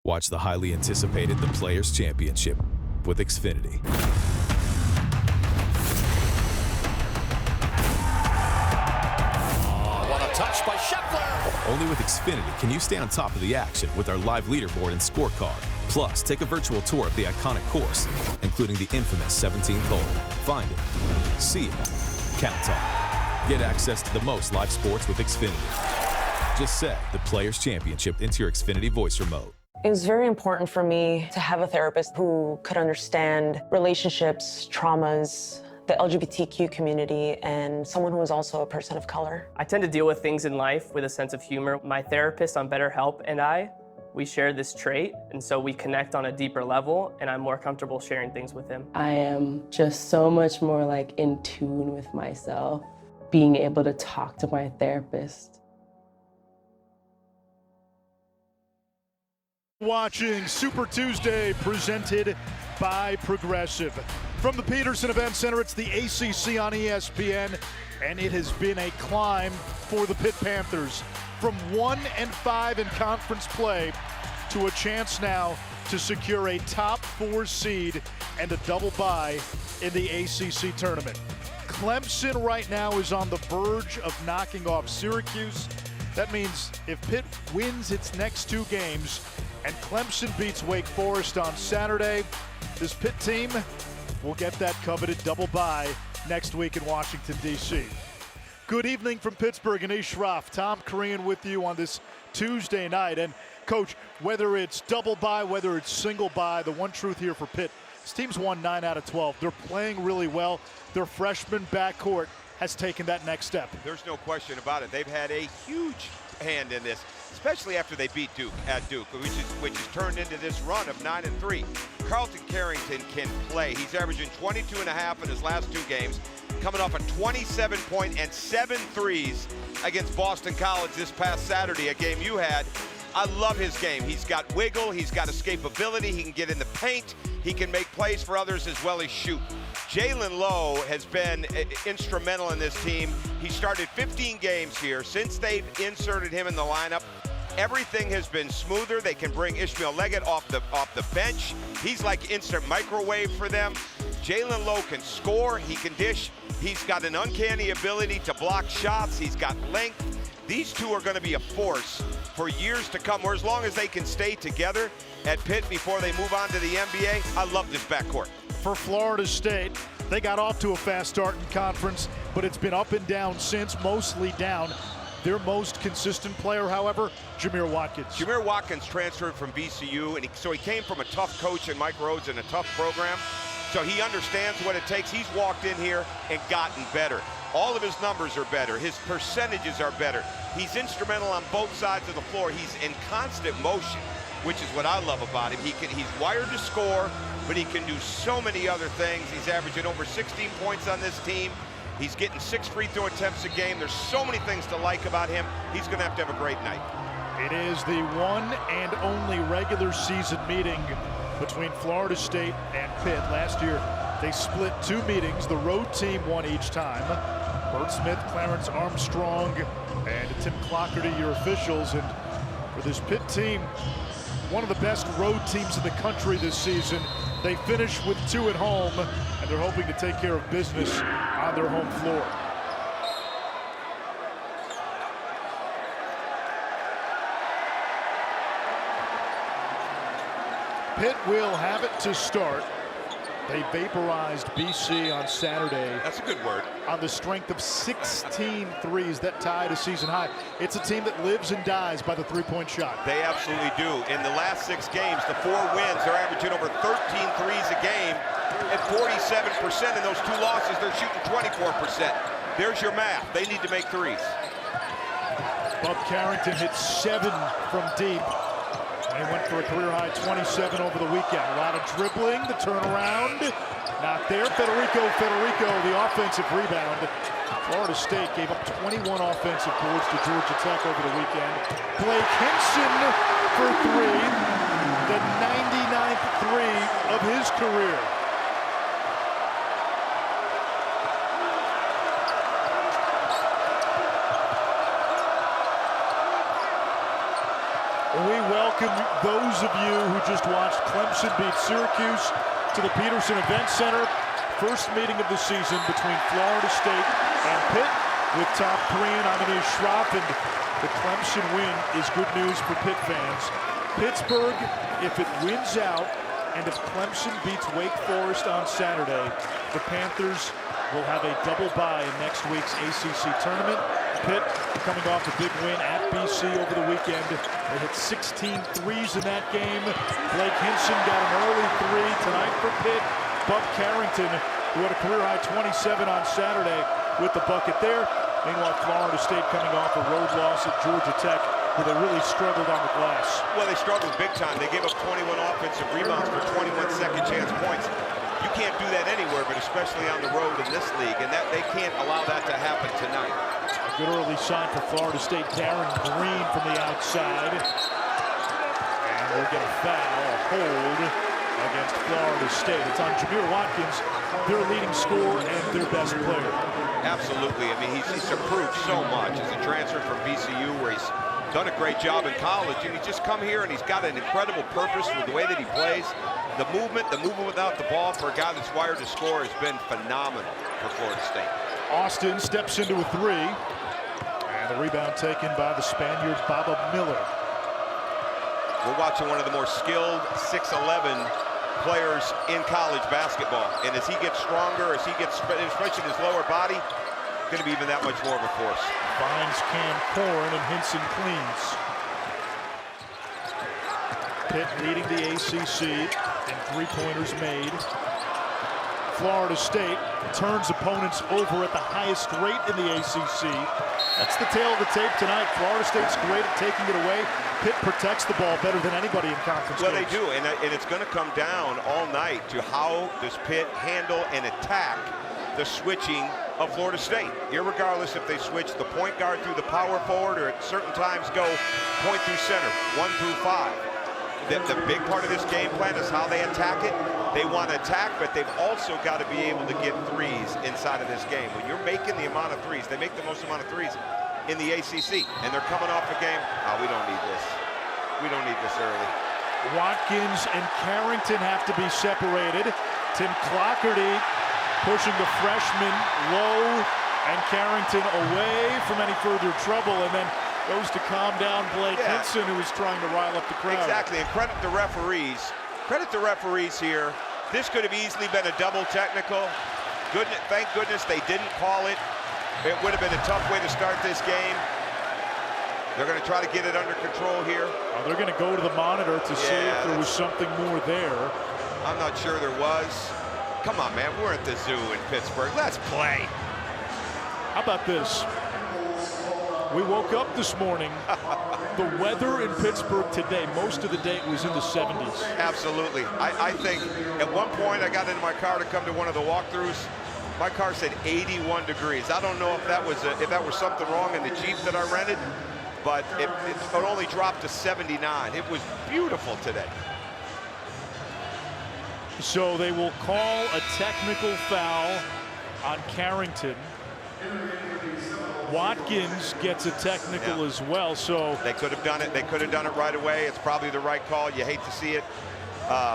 Watch the highly anticipated The Players' Championship with Xfinity. What a touch by Scheffler! Only with Xfinity can you stay on top of the action with our live leaderboard and scorecard. Plus, take a virtual tour of the iconic course, including the infamous 17th hole. Find it, see it, count on it. Get access to the most live sports with Xfinity. Just set The Players' Championship into your Xfinity voice remote. It was very important for me to have a therapist who could understand relationships, traumas, the LGBTQ community, and someone who was also a person of color. I tend to deal with things in life with a sense of humor. My therapist on BetterHelp and we share this trait, and so we connect on a deeper level, and I'm more comfortable sharing things with him. I am just so much more like in tune with myself, being able to talk to my therapist. Watching Super Tuesday presented by Progressive. From the Peterson Event Center, it's the ACC on ESPN, and it has been a climb for the Pitt Panthers. From 1-5 in conference play to a chance now to secure a top 4 seed and a double bye in the ACC tournament. Clemson right now is on the verge of knocking off Syracuse. That means if Pitt wins its next 2 games and Clemson beats Wake Forest on Saturday, this Pitt team will get that coveted double bye next week in Washington, D.C. Good evening from Pittsburgh. Anish Shroff, Tom Korean with you on this Tuesday night. And, Coach, whether it's double bye, whether it's single bye, the one truth here for Pitt, this team's won 9 out of 12. They're playing really well. Their freshman backcourt has taken that next step. There's no question about it. They've had a huge hand in this, especially after they beat Duke at Duke, which has turned into this run of 9-3. Carlton Carrington can play. He's averaging 22.5 in his last 2 games, coming off a 27-point and 7 threes against Boston College this past Saturday, a game you had. I love his game. He's got wiggle, he's got escapability, he can get in the paint, he can make plays for others as well as shoot. Jalen Lowe has been instrumental in this team. He started 15 games here. Since they've inserted him in the lineup, everything has been smoother. They can bring Ishmael Leggett off the bench. He's like instant microwave for them. Jalen Lowe can score, he can dish. He's got an uncanny ability to block shots. He's got length. These two are going to be a force for years to come, or as long as they can stay together at Pitt before they move on to the NBA. I love this backcourt. For Florida State, they got off to a fast start in conference, but it's been up and down since, mostly down. Their most consistent player, however, Jameer Watkins. Jameer Watkins transferred from VCU, and so he came from a tough coach in Mike Rhodes and a tough program. So he understands what it takes. He's walked in here and gotten better. All of his numbers are better. His percentages are better. He's instrumental on both sides of the floor. He's in constant motion, which is what I love about him. He's wired to score, but he can do so many other things. He's averaging over 16 points on this team. He's getting 6 free throw attempts a game. There's so many things to like about him. He's going to have a great night. It is the one and only regular season meeting between Florida State and Pitt. Last year, they split 2 meetings. The road team won each time. Bert Smith, Clarence Armstrong, and Tim Clockerty, your officials. And for this Pitt team, one of the best road teams in the country this season. They finish with 2 at home, and they're hoping to take care of business on their home floor. Pitt will have it to start. They vaporized BC on Saturday. That's a good word. On the strength of 16 threes that tied a season high. It's a team that lives and dies by the three-point shot. They absolutely do. In the last 6 games, the 4 wins, they're averaging over 13 threes a game at 47%. In those 2 losses, they're shooting 24%. There's your math. They need to make threes. Bub Carrington hit 7 from deep. And he went for a career-high 27 over the weekend. A lot of dribbling, the turnaround. Not there. Federico, the offensive rebound. Florida State gave up 21 offensive boards to Georgia Tech over the weekend. Blake Hinson for 3. The 99th 3 of his career. We welcome those those of you who just watched Clemson beat Syracuse to the Peterson Event Center. First meeting of the season between Florida State and Pitt with top Korean Amish Schroff, and the Clemson win is good news for Pitt fans. Pittsburgh, if it wins out, and if Clemson beats Wake Forest on Saturday, the Panthers will have a double bye in next week's ACC tournament. Pitt coming off a big win at BC over the weekend. They hit 16 threes in that game. Blake Hinson got an early three tonight for Pitt. Bub Carrington, who had a career-high 27 on Saturday with the bucket there. Meanwhile, Florida State coming off a road loss at Georgia Tech, where they really struggled on the glass. Well, they struggled big time. They gave up 21 offensive rebounds for 21 second-chance points. You can't do that anywhere, but especially on the road in this league, and that they can't allow that to happen tonight. A good early sign for Florida State. Darren Green from the outside. And we'll get a foul, a hold against Florida State. It's on Jameer Watkins, their leading scorer and their best player. Absolutely. I mean, he's improved so much as a transfer from VCU, where he's done a great job in college, and he's just come here and he's got an incredible purpose with the way that he plays. The movement without the ball for a guy that's wired to score has been phenomenal for Florida State. Austin steps into a three, and the rebound taken by the Spaniard Baba Miller. We're watching one of the more skilled 6'11" players in college basketball, and as he gets stronger, as he gets, especially his lower body, going to be even that much more of a force. Finds Cam Corn, and Hinson cleans. Pitt leading the ACC in three-pointers made. Florida State turns opponents over at the highest rate in the ACC. That's the tale of the tape tonight. Florida State's great at taking it away. Pitt protects the ball better than anybody in conference games. Well, they do, and it's going to come down all night to how does Pitt handle and attack the switching of Florida State. Irregardless if they switch the point guard through the power forward, or at certain times go point through center, 1 through 5. The big part of this game plan is how they attack it. They want to attack, but they've also got to be able to get threes inside of this game. When you're making the amount of threes, they make the most amount of threes in the ACC, and they're coming off a game. Oh, we don't need this. We don't need this early. Watkins and Carrington have to be separated. Tim Clockerty pushing the freshman low, and Carrington away from any further trouble, and then goes to calm down Blake Hinson, who is trying to rile up the crowd. Exactly, and credit the referees. Credit the referees here. This could have easily been a double technical. Thank goodness they didn't call it. It would have been a tough way to start this game. They're going to try to get it under control here. They're going to go to the monitor to see if there was something more there. I'm not sure there was. Come on, man, we're at the zoo in Pittsburgh. Let's play. How about this? We woke up this morning. The weather in Pittsburgh today, most of the day, was in the 70s. Absolutely. I think at one point I got into my car to come to one of the walkthroughs. My car said 81 degrees. I don't know if that was something wrong in the Jeep that I rented, but it only dropped to 79. It was beautiful today. So they will call a technical foul on Carrington. Watkins gets a technical as well, so they could have done it. They could have done it right away. It's probably the right call. You hate to see it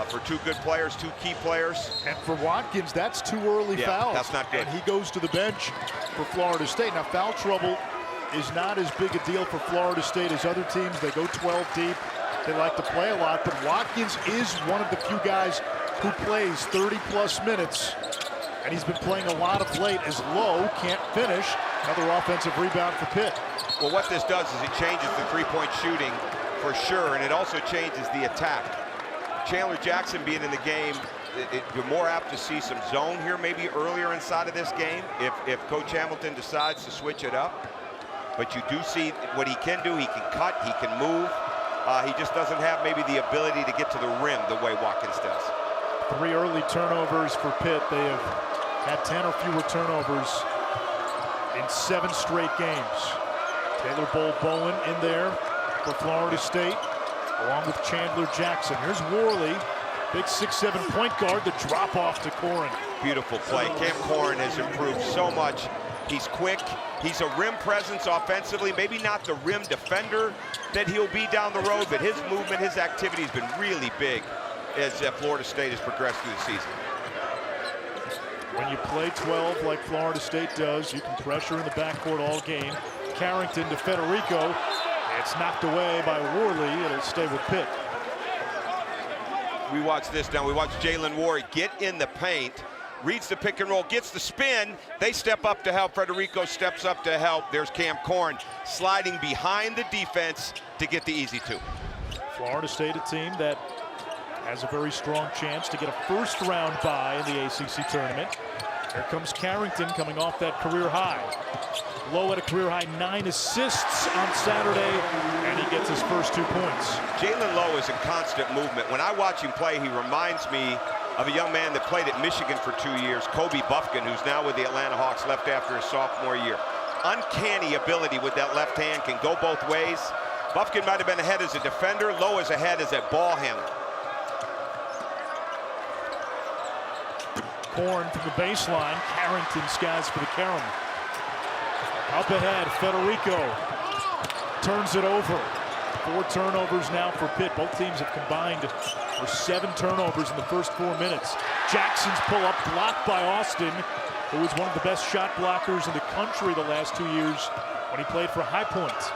for two good players, two key players. And for Watkins, that's two early fouls. That's not good. And he goes to the bench for Florida State. Now, foul trouble is not as big a deal for Florida State as other teams. They go 12 deep. They like to play a lot, but Watkins is one of the few guys who plays 30-plus minutes, and he's been playing a lot of late as Lowe can't finish. Another offensive rebound for Pitt. Well, what this does is it changes the three-point shooting for sure, and it also changes the attack. Chandler Jackson being in the game, you're more apt to see some zone here maybe earlier inside of this game if Coach Hamilton decides to switch it up. But you do see what he can do. He can cut, he can move. He just doesn't have maybe the ability to get to the rim the way Watkins does. 3 early turnovers for Pitt. They have had 10 or fewer turnovers in 7 straight games. Taylor Bowen in there for Florida State, along with Chandler Jackson. Here's Worley, big 6'7" point guard, the drop off to Corrin. Beautiful play. Cam Corrin has improved so much. He's quick, He's a rim presence offensively, maybe not the rim defender that he'll be down the road, but his movement, his activity has been really big as Florida State has progressed through the season. When you play 12 like Florida State does, you can pressure in the backcourt all game. Carrington to Federico. It's knocked away by Worley. It'll stay with Pitt. We watch this now. We watch Jalen Ward get in the paint, reads the pick and roll, gets the spin. They step up to help. Federico steps up to help. There's Cam Corn sliding behind the defense to get the easy two. Florida State, a team that has a very strong chance to get a first-round bye in the ACC tournament. Here comes Carrington coming off that career high. Lowe at a career high 9 assists on Saturday, and he gets his first 2 points. Jalen Lowe is in constant movement. When I watch him play, he reminds me of a young man that played at Michigan for 2 years, Kobe Buffkin, who's now with the Atlanta Hawks, left after his sophomore year. Uncanny ability with that left hand, can go both ways. Buffkin might have been ahead as a defender. Lowe is ahead as a ball handler. Corn from the baseline. Carrington skies for the carom. Up ahead, Federico turns it over. 4 turnovers now for Pitt. Both teams have combined for 7 turnovers in the first 4 minutes. Jackson's pull-up blocked by Austin, who was one of the best shot blockers in the country the last 2 years when he played for High Point.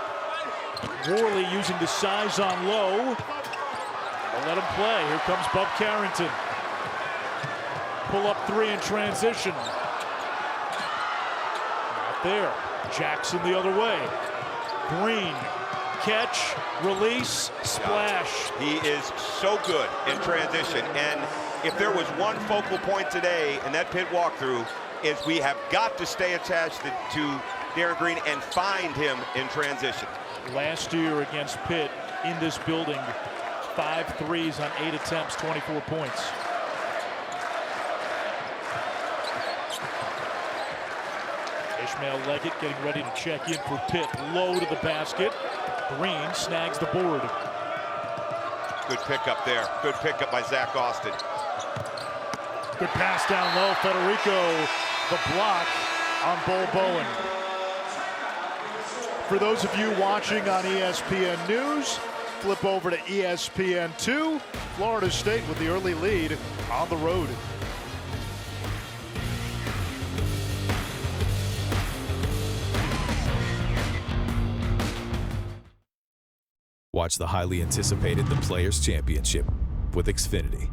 Worley using the size on Lowe. They'll let him play. Here comes Bub Carrington. Pull-up 3 in transition. Not there. Jackson the other way. Green, catch, release, splash. He is so good in transition, and if there was one focal point today in that Pitt walkthrough, is we have got to stay attached to Darren Green and find him in transition. Last year against Pitt in this building, 5 threes on 8 attempts, 24 points. Ishmael Leggett getting ready to check in for Pitt. Low to the basket. Green snags the board. Good pickup there. Good pickup by Zach Austin. Good pass down low. Federico, the block on Bo Bowen. For those of you watching on ESPN News, flip over to ESPN2. Florida State with the early lead on the road. Watch the highly anticipated The Players' Championship with Xfinity.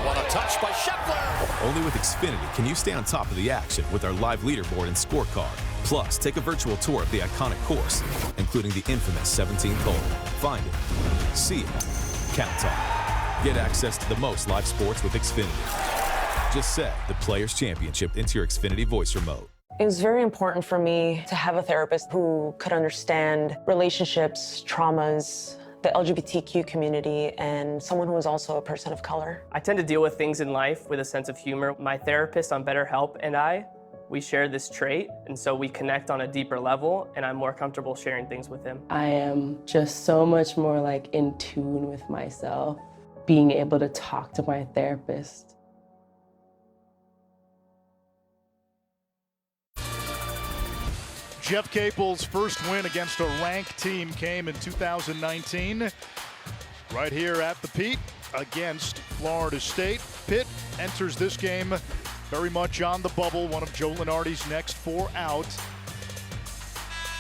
What a touch by Scheffler! Only with Xfinity can you stay on top of the action with our live leaderboard and scorecard. Plus, take a virtual tour of the iconic course, including the infamous 17th hole. Find it, see it, count on it. Get access to the most live sports with Xfinity. Just set The Players' Championship into your Xfinity voice remote. It was very important for me to have a therapist who could understand relationships, traumas, the LGBTQ community, and someone who was also a person of color. I tend to deal with things in life with a sense of humor. My therapist on BetterHelp and we share this trait, and so we connect on a deeper level, and I'm more comfortable sharing things with him. I am just so much more like in tune with myself, being able to talk to my therapist. Jeff Capel's first win against a ranked team came in 2019, right here at the Pitt against Florida State. Pitt enters this game very much on the bubble, one of Joe Lunardi's next 4 out.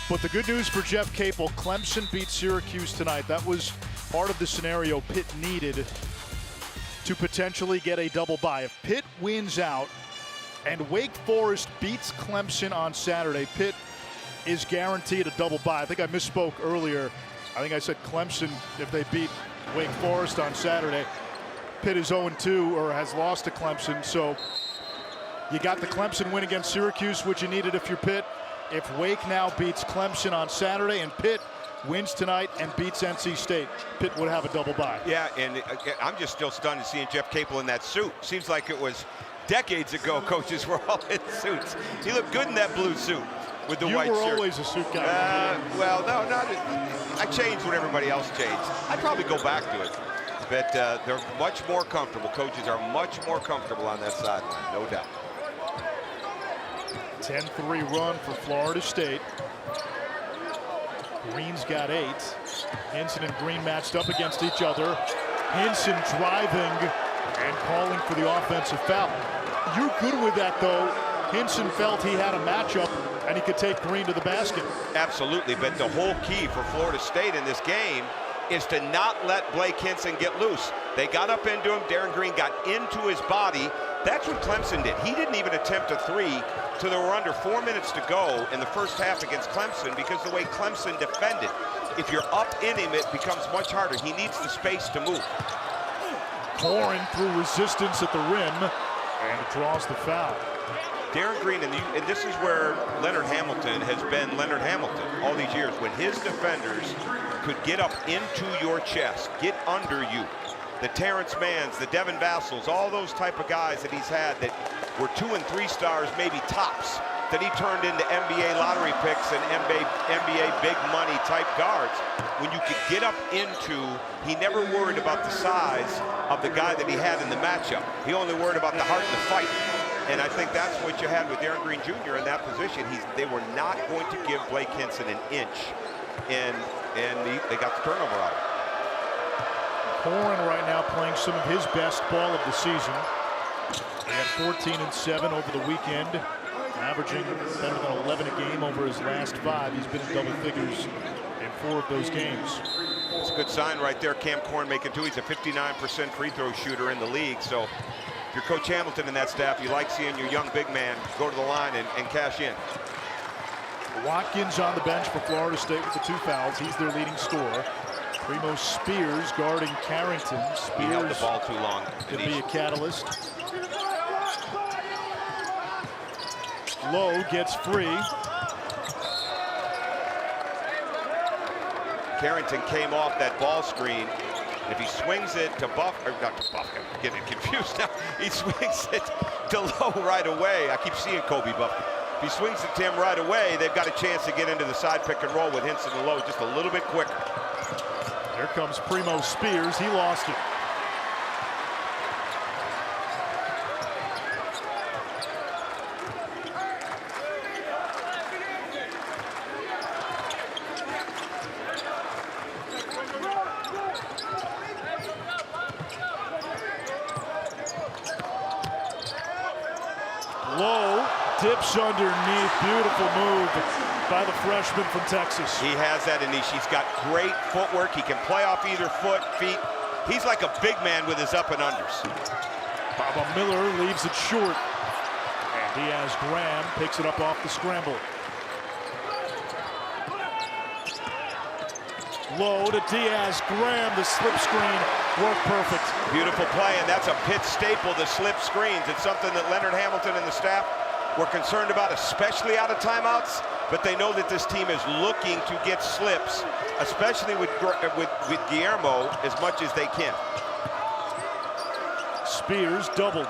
But the good news for Jeff Capel, Clemson beat Syracuse tonight. That was part of the scenario Pitt needed to potentially get a double bye. If Pitt wins out and Wake Forest beats Clemson on Saturday, Pitt is guaranteed a double bye. I think I misspoke earlier. I think I said Clemson if they beat Wake Forest on Saturday. Pitt is 0-2 or has lost to Clemson. So you got the Clemson win against Syracuse, which you needed if you're Pitt. If Wake now beats Clemson on Saturday and Pitt wins tonight and beats NC State, Pitt would have a double bye. Yeah, and I'm just still stunned to seeing Jeff Capel in that suit. Seems like it was decades ago coaches were all in suits. He looked good in that blue suit with the white shirt. You were always a suit guy. Well, no, not. I changed when everybody else changed. I'd probably go back to it. But they're much more comfortable. Coaches are much more comfortable on that sideline, no doubt. 10-3 run for Florida State. Green's got 8. Hinson and Green matched up against each other. Hinson driving and calling for the offensive foul. You're good with that, though. Hinson felt he had a matchup and he could take Green to the basket. Absolutely, but the whole key for Florida State in this game is to not let Blake Hinson get loose. They got up into him. Darren Green got into his body. That's what Clemson did. He didn't even attempt a 3 till there were under 4 minutes to go in the first half against Clemson, because the way Clemson defended, if you're up in him, it becomes much harder. He needs the space to move. Pouring through resistance at the rim and draws the foul. Darren Green, and this is where Leonard Hamilton has been Leonard Hamilton all these years. When his defenders could get up into your chest, get under you. The Terrence Manns, the Devin Vassals, all those type of guys that he's had that were 2 and 3 stars, maybe tops, that he turned into NBA lottery picks and NBA big money type guards. When you could get up into, he never worried about the size of the guy that he had in the matchup. He only worried about the heart and the fight. And I think that's what you had with Darren Green Jr. in that position. They were not going to give Blake Hinson an inch, and they got the turnover out of it. Corrin right now playing some of his best ball of the season. He had 14 and 7 over the weekend, averaging better than 11 a game over his last 5. He's been in double figures in 4 of those games. It's a good sign right there. Cam Corrin making 2. He's a 59% free throw shooter in the league. So if you're Coach Hamilton and that staff, you like seeing your young big man go to the line and cash in. Watkins on the bench for Florida State with the 2 fouls. He's their leading scorer. Primo Spears guarding Carrington. Spears he held the ball too long. Could be a catalyst. Lowe gets free. Carrington came off that ball screen. If he swings it to not to Buff, I'm getting confused now. He swings it to Lowe right away. I keep seeing Kobe Buff. If he swings it to him right away, they've got a chance to get into the side pick and roll with Hinson and Lowe just a little bit quicker. Here comes Primo Spears. He lost it. Lowe dips underneath. Beautiful move by the freshman from Texas. He has that in He's got great footwork. He can play off either feet. He's like a big man with his up and unders. Baba Miller leaves it short. And Diaz Graham picks it up off the scramble. Low to Diaz Graham. The slip screen worked perfect. Beautiful play, and that's a Pitt staple, the slip screens. It's something that Leonard Hamilton and the staff were concerned about, especially out of timeouts. But they know that this team is looking to get slips, especially with Guillermo, as much as they can. Spears doubled.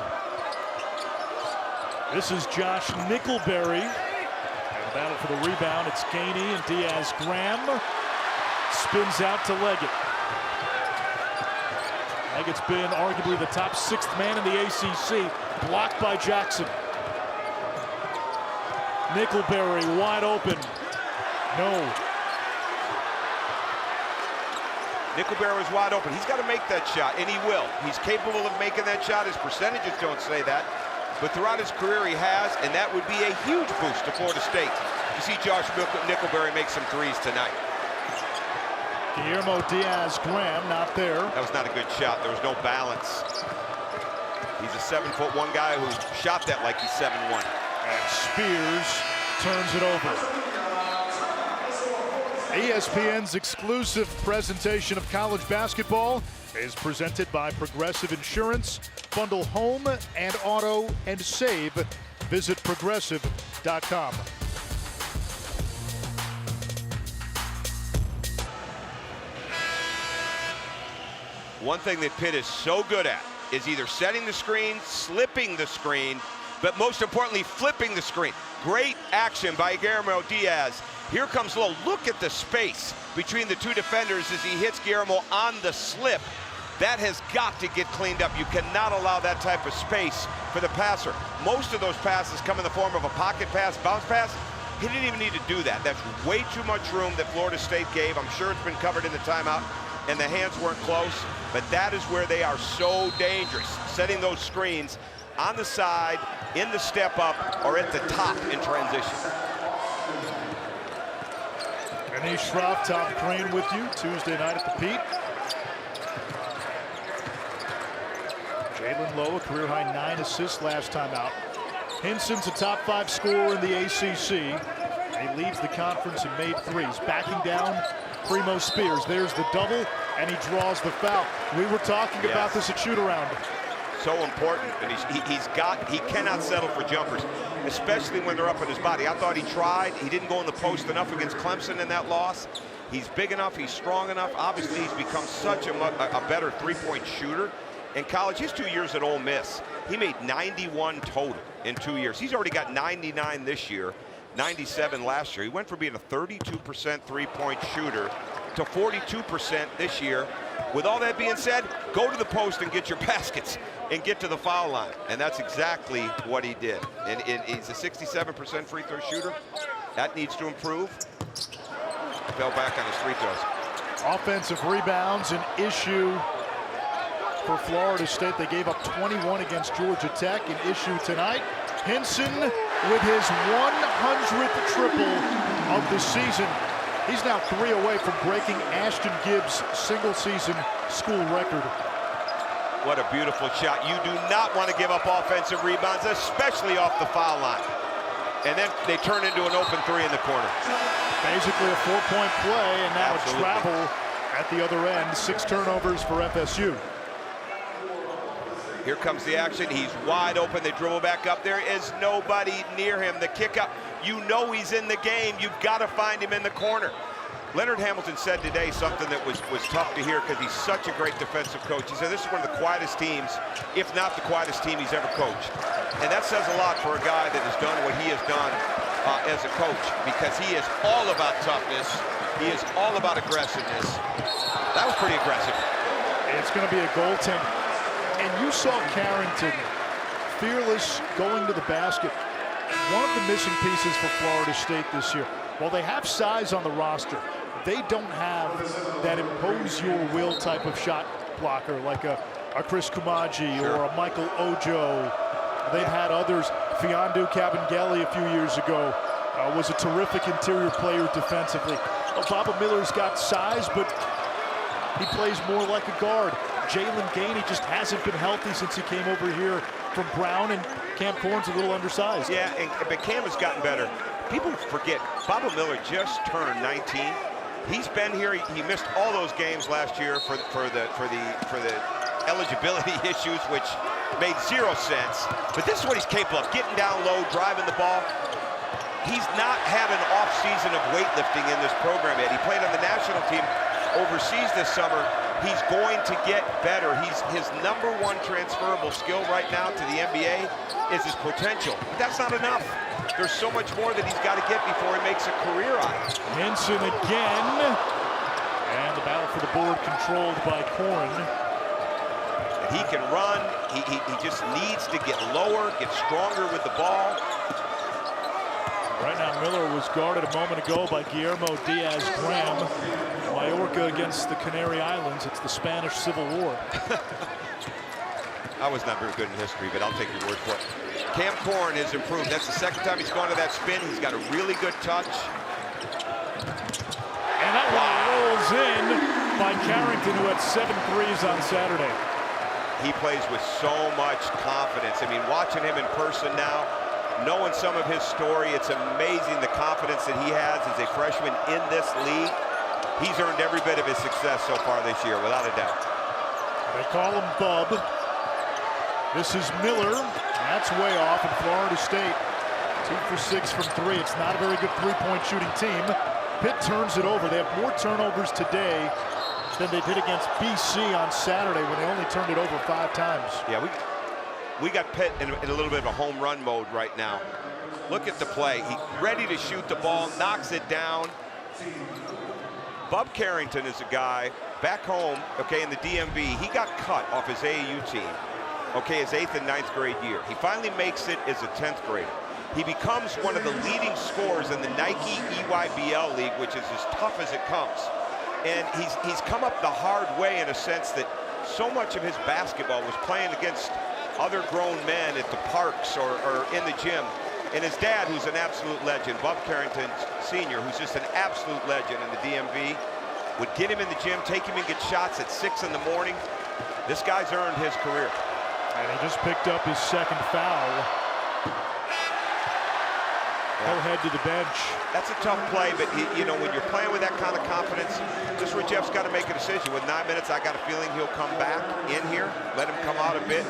This is Josh Nickelberry. And the battle for the rebound. It's Gainey and Diaz Graham. Spins out to Leggett. Leggett's been arguably the top 6th man in the ACC. Blocked by Jackson. Nickelberry wide open. No. Nickelberry was wide open. He's got to make that shot, and he will. He's capable of making that shot. His percentages don't say that. But throughout his career, he has, and that would be a huge boost to Florida State. You see Josh Nickelberry make some 3s tonight. Guillermo Diaz Graham not there. That was not a good shot. There was no balance. He's a 7'1" guy who shot that like he's 7'1". And Spears turns it over. ESPN's exclusive presentation of college basketball is presented by Progressive Insurance. Bundle home and auto and save. Visit progressive.com. One thing that Pitt is so good at is either setting the screen, slipping the screen, but most importantly, flipping the screen. Great action by Guillermo Diaz. Here comes Lowe. Look at the space between the 2 defenders as he hits Guillermo on the slip. That has got to get cleaned up. You cannot allow that type of space for the passer. Most of those passes come in the form of a pocket pass, bounce pass. He didn't even need to do that. That's way too much room that Florida State gave. I'm sure it's been covered in the timeout, and the hands weren't close, but that is where they are so dangerous, setting those screens on the side, in the step up, or at the top in transition. Anish Shroff, Tom Crane with you Tuesday night at the Pitt. Jalen Lowe, a career-high 9 assists last time out. Hinson's a top 5 scorer in the ACC. He leads the conference in made threes, backing down Primo Spears. There's the double, and he draws the foul. We were talking about this at shoot-around. So important, and he cannot settle for jumpers, especially when they're up on his body. I thought he tried. He didn't go in the post enough against Clemson in that loss. He's big enough. He's strong enough. Obviously, he's become such a better three-point shooter. In college, his 2 years at Ole Miss, he made 91 total in 2 years. He's already got 99 this year, 97 last year. He went from being a 32% three-point shooter to 42% this year. With all that being said, go to the post and get your baskets and get to the foul line. And that's exactly what he did. And he's a 67% free throw shooter. That needs to improve. Fell back on his free throws. Offensive rebounds, an issue for Florida State. They gave up 21 against Georgia Tech, an issue tonight. Hinson with his 100th triple of the season. He's now 3 away from breaking Ashton Gibbs' single-season school record. What a beautiful shot. You do not want to give up offensive rebounds, especially off the foul line. And then they turn into an open 3 in the corner. Basically a 4-point play, and now a travel at the other end. 6 turnovers for FSU. Here comes the action. He's wide open. They dribble back up. There is nobody near him. The kick up, you know he's in the game. You've got to find him in the corner. Leonard Hamilton said today something that was tough to hear because he's such a great defensive coach. He said this is one of the quietest teams, if not the quietest team he's ever coached. And that says a lot for a guy that has done what he has done as a coach, because he is all about toughness. He is all about aggressiveness. That was pretty aggressive. It's going to be a goaltender. And you saw Carrington, fearless, going to the basket. One of the missing pieces for Florida State this year. While they have size on the roster, they don't have that impose your will type of shot blocker like a Chris Kumaji or a Michael Ojo. They've had others. Fiondu Kabengele a few years ago was a terrific interior player defensively. Baba Miller's got size, but he plays more like a guard. Jalen Gainey just hasn't been healthy since he came over here from Brown, and Cam Corn's a little undersized. Yeah, but Cam has gotten better. People forget, Baba Miller just turned 19. He's been here. He missed all those games last year for the eligibility issues, which made 0 sense. But this is what he's capable of: getting down low, driving the ball. He's not had an off season of weightlifting in this program yet. He played on the national team overseas this summer. He's going to get better. His #1 transferable skill right now to the NBA is his potential. But that's not enough. There's so much more that he's got to get before he makes a career on it. Hinson again. And the battle for the board controlled by Corn. And he can run. He just needs to get lower, get stronger with the ball. Right now, Miller was guarded a moment ago by Guillermo Diaz-Graham. Mallorca against the Canary Islands. It's the Spanish Civil War. I was not very good in history, but I'll take your word for it. Cam Corn has improved. That's the second time he's gone to that spin. He's got a really good touch. And that one rolls in by Carrington, who had 7 threes on Saturday. He plays with so much confidence. I mean, watching him in person now, knowing some of his story, it's amazing the confidence that he has as a freshman in this league. He's earned every bit of his success so far this year, without a doubt. They call him Bub. This is Miller. That's way off in Florida State. 2 for 6 from 3. It's not a very good three-point shooting team. Pitt turns it over. They have more turnovers today than they did against BC on Saturday, when they only turned it over 5 times. Yeah, we got Pitt in a little bit of a home run mode right now. Look at the play. He's ready to shoot the ball, knocks it down. Bub Carrington is a guy back home, okay, in the DMV, he got cut off his AAU team, okay, his 8th and 9th grade year. He finally makes it as a 10th grader. He becomes one of the leading scorers in the Nike EYBL League, which is as tough as it comes. And he's come up the hard way in a sense that so much of his basketball was playing against other grown men at the parks or in the gym. And his dad, who's an absolute legend, Bob Carrington Sr., who's just an absolute legend in the DMV, would get him in the gym, take him and get shots at 6 in the morning. This guy's earned his career. And he just picked up his second foul. He'll head to the bench. That's a tough play, but you know, when you're playing with that kind of confidence, this is where Jeff's got to make a decision. With 9 minutes, I got a feeling he'll come back in here, let him come out a bit,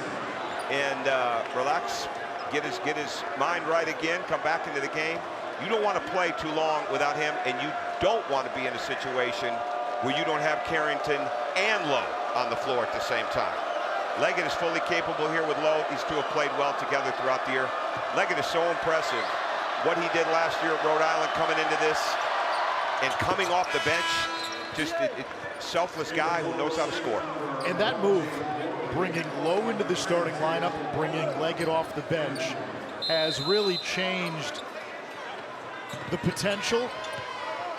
and relax, get his mind right again, come back into the game. You don't want to play too long without him, and you don't want to be in a situation where you don't have Carrington and Lowe on the floor at the same time. Leggett is fully capable here with Lowe. These two have played well together throughout the year. Leggett is so impressive. What he did last year at Rhode Island, coming into this and coming off the bench, just a selfless guy who knows how to score. And that move, bringing Lowe into the starting lineup, bringing Leggett off the bench, has really changed the potential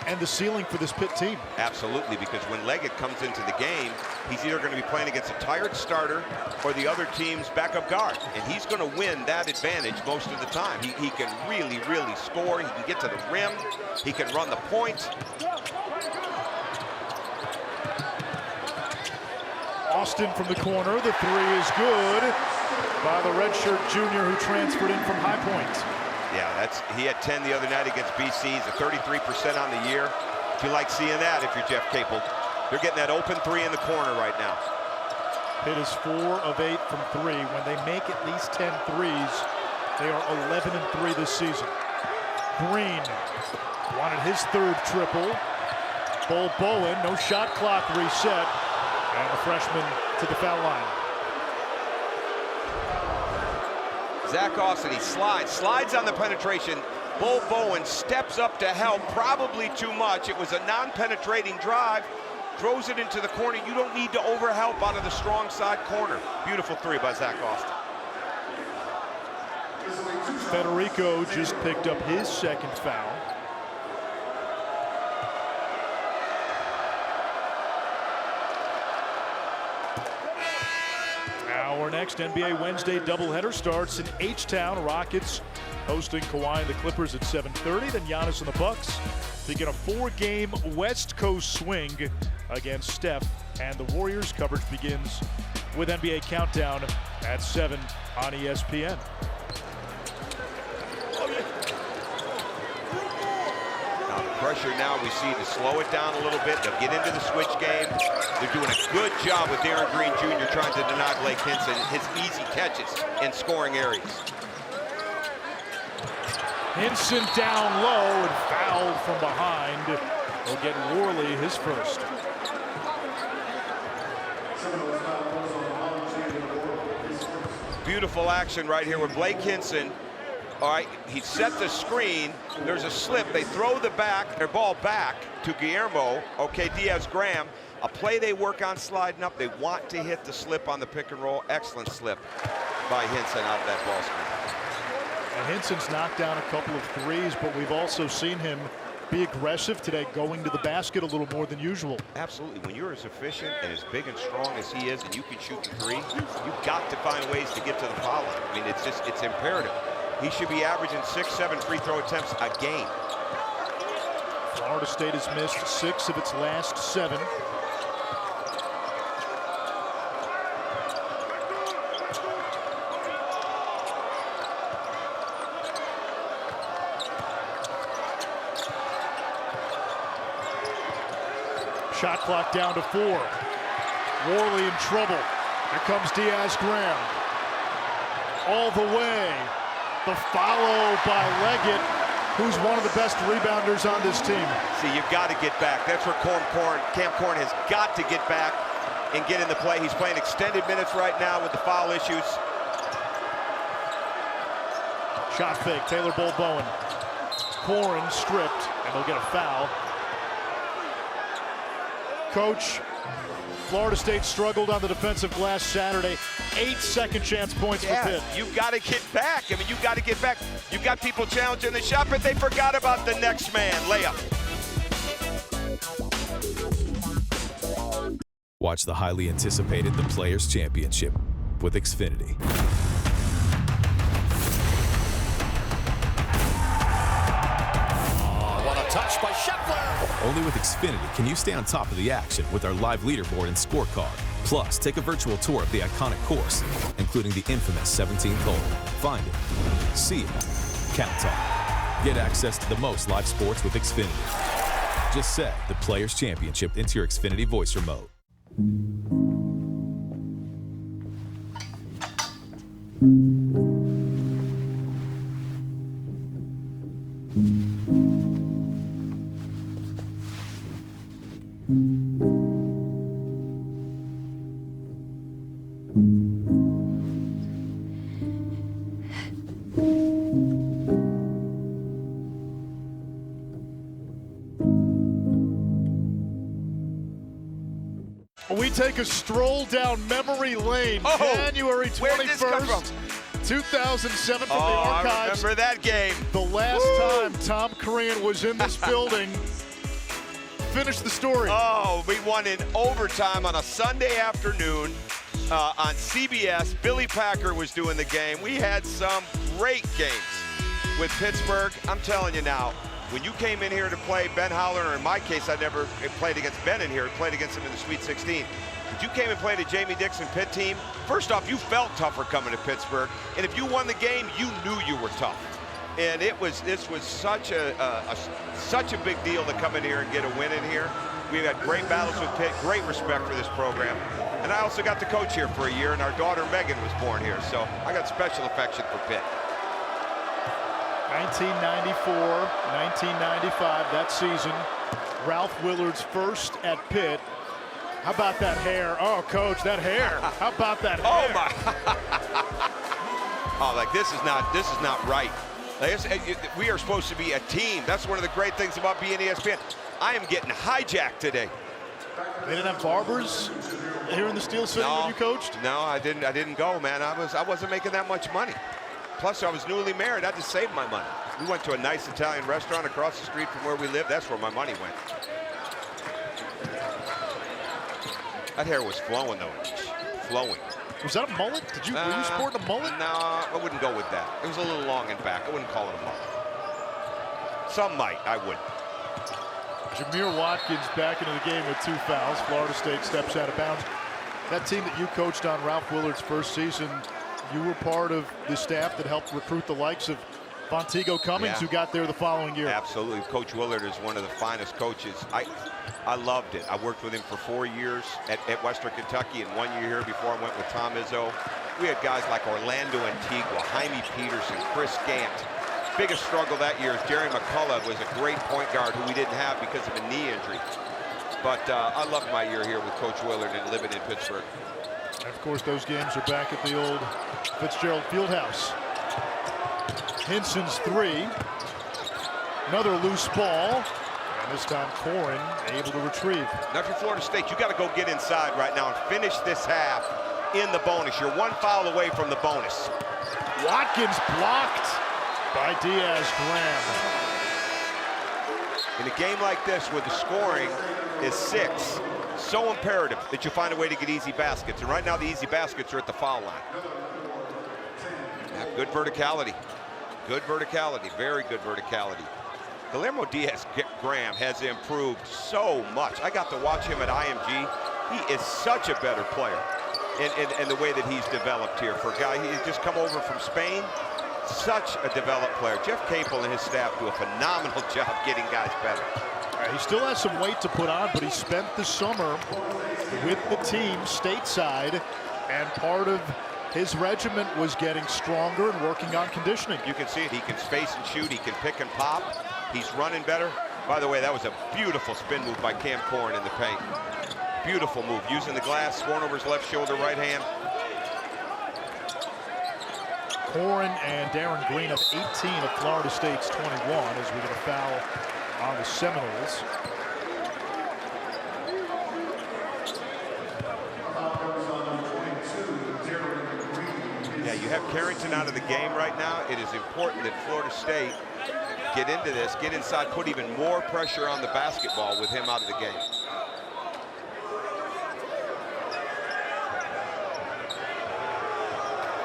and the ceiling for this Pitt team. Absolutely, because when Leggett comes into the game, he's either going to be playing against a tired starter or the other team's backup guard, and he's going to win that advantage most of the time. He can really, really score. He can get to the rim. He can run the point. Austin from the corner. The three is good by the redshirt junior who transferred in from High Point. Yeah, he had 10 the other night against BC. He's at 33% on the year. If you like seeing that, if you're Jeff Capel. They're getting that open three in the corner right now. Pitt is 4 of 8 from 3. When they make at least 10 threes, they are 11 and 3 this season. Green wanted his third triple. Bull Bowen, no shot clock reset. And the freshman to the foul line. Zach Austin, he slides on the penetration. Bull Bowen steps up to help, probably too much. It was a non-penetrating drive, throws it into the corner. You don't need to overhelp out of the strong side corner. Beautiful three by Zach Austin. Federico just picked up his second foul. Our next NBA Wednesday doubleheader starts in H-Town. Rockets hosting Kawhi and the Clippers at 7:30. Then Giannis and the Bucks begin a 4-game West Coast swing against Steph and the Warriors. Coverage begins with NBA Countdown at 7 on ESPN. Pressure now we see to slow it down a little bit. They'll get into the switch game. They're doing a good job with Darren Green Jr. trying to deny Blake Hinson his easy catches in scoring areas. Hinson down low and fouled from behind. Will get Worley his first. Beautiful action right here with Blake Hinson. All right, he set the screen. There's a slip. They throw their ball back to Guillermo. Okay, Diaz-Graham. A play they work on sliding up. They want to hit the slip on the pick and roll. Excellent slip by Hinson out of that ball screen. And Hinson's knocked down a couple of threes, but we've also seen him be aggressive today, going to the basket a little more than usual. Absolutely. When you're as efficient and as big and strong as he is, and you can shoot the three, you've got to find ways to get to the foul line. I mean, it's imperative. He should be averaging 6-7 free throw attempts a game. Florida State has missed 6 of its last 7. Shot clock down to 4. Worley in trouble. Here comes Diaz-Graham. All the way. The follow by Leggett, who's one of the best rebounders on this team. See, you've got to get back. That's where Cam Corn has got to get back and get in the play. He's playing extended minutes right now with the foul issues. Shot fake, Taylor Bull Bowen. Corn stripped, and they'll get a foul. Coach, Florida State struggled on the defensive glass Saturday. 8 second chance points for Pitt. You've got to get back. I mean, you've got to get back. You've got people challenging the shot, but they forgot about the next man. Layup. Watch the highly anticipated The Players' Championship with Xfinity. What a touch by Scheffler. Only with Xfinity can you stay on top of the action with our live leaderboard and scorecard. Plus, take a virtual tour of the iconic course, including the infamous 17th hole. Find it, see it, count on. Get access to the most live sports with Xfinity. Just set the Players' Championship into your Xfinity voice remote. We take a stroll down memory lane. January 21st, 2007 from the archives. I remember that game. The last time Tom Korean was in this building. Finish the story. Oh, we won in overtime on a Sunday afternoon on CBS. Billy Packer was doing the game. We had some great games with Pittsburgh. I'm telling you now, when you came in here to play Ben Howland, or in my case, I never played against Ben in here, I played against him in the Sweet 16. But you came and played a Jamie Dixon Pitt team. First off, you felt tougher coming to Pittsburgh. And if you won the game, you knew you were tough. And this was such a big deal to come in here and get a win in here. We've had great battles with Pitt, great respect for this program. And I also got to coach here for a year, and our daughter Megan was born here. So I got special affection for Pitt. 1994, 1995, that season, Ralph Willard's first at Pitt. How about that hair? Oh, Coach, that hair. How about that hair? Oh my! Oh, like this is not right. We are supposed to be a team. That's one of the great things about being ESPN. I am getting hijacked today. They didn't have barbers here in the Steel City when you coached? No, I didn't go, man. I wasn't making that much money. Plus, I was newly married. I had to save my money. We went to a nice Italian restaurant across the street from where we lived. That's where my money went. That hair was flowing, though. Flowing. Was that a mullet? Were you sporting a mullet? No, I wouldn't go with that. It was a little long in back. I wouldn't call it a mullet. Some might. I wouldn't. Jameer Watkins back into the game with 2 fouls. Florida State steps out of bounds. That team that you coached on Ralph Willard's first season, you were part of the staff that helped recruit the likes of Fontego Cummings, who got there the following year. Absolutely. Coach Willard is one of the finest coaches. I loved it. I worked with him for 4 years at Western Kentucky and 1 year here before I went with Tom Izzo. We had guys like Orlando Antigua, Jaime Peterson, Chris Gant. Biggest struggle that year is Jerry McCullough was a great point guard who we didn't have because of a knee injury. But I loved my year here with Coach Willard and living in Pittsburgh. And of course, those games are back at the old Fitzgerald Fieldhouse. Hinson's three. Another loose ball. And this time, Corin able to retrieve. Now, if you're Florida State, you got to go get inside right now and finish this half in the bonus. You're 1 foul away from the bonus. Watkins blocked by Diaz-Graham. In a game like this where the scoring is 6, so imperative that you find a way to get easy baskets. And right now the easy baskets are at the foul line. Good verticality. Good verticality. Very good verticality. Guillermo Diaz-Graham has improved so much. I got to watch him at IMG. He is such a better player in the way that he's developed here for a guy. He's just come over from Spain. Such a developed player. Jeff Capel and his staff do a phenomenal job getting guys better. He still has some weight to put on, but he spent the summer with the team stateside, and part of his regiment was getting stronger and working on conditioning. You can see it. He can space and shoot. He can pick and pop. He's running better. By the way, that was a beautiful spin move by Cam Corin in the paint. Beautiful move. Using the glass, scoring over his left shoulder, right hand. Corin and Darren Green of 18 of Florida State's 21 as we get a foul on the Seminoles. have Carrington out of the game right now, it is important that Florida State get into this, get inside, put even more pressure on the basketball with him out of the game.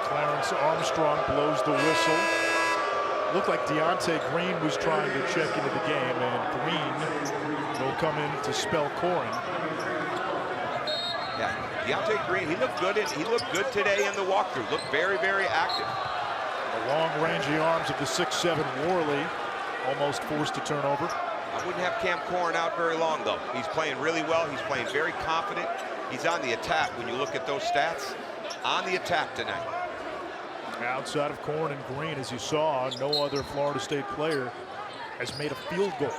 Clarence Armstrong blows the whistle. Looked like Deontay Green was trying to check into the game, and Green will come in to spell Corin. Yeah, Deontay Green, he looked good today in the walkthrough. Looked very, very active. The long rangy arms of the 6'7" Worley almost forced a turnover. I wouldn't have Cam Corin out very long, though. He's playing really well. He's playing very confident. He's on the attack when you look at those stats. On the attack tonight. Outside of Corin and Green, as you saw, no other Florida State player has made a field goal.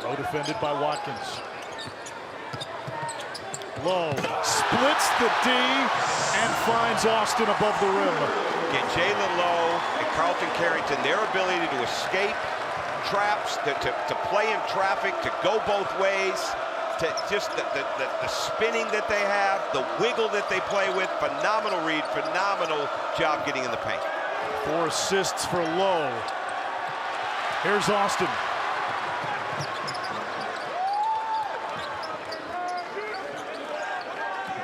Low defended by Watkins. Low splits the D and finds Austin above the rim. Again, Jalen Lowe and Carlton Carrington, their ability to escape traps, to play in traffic, to go both ways, to just the spinning that they have, the wiggle that they play with, phenomenal read, phenomenal job getting in the paint. 4 assists for Lowe. Here's Austin.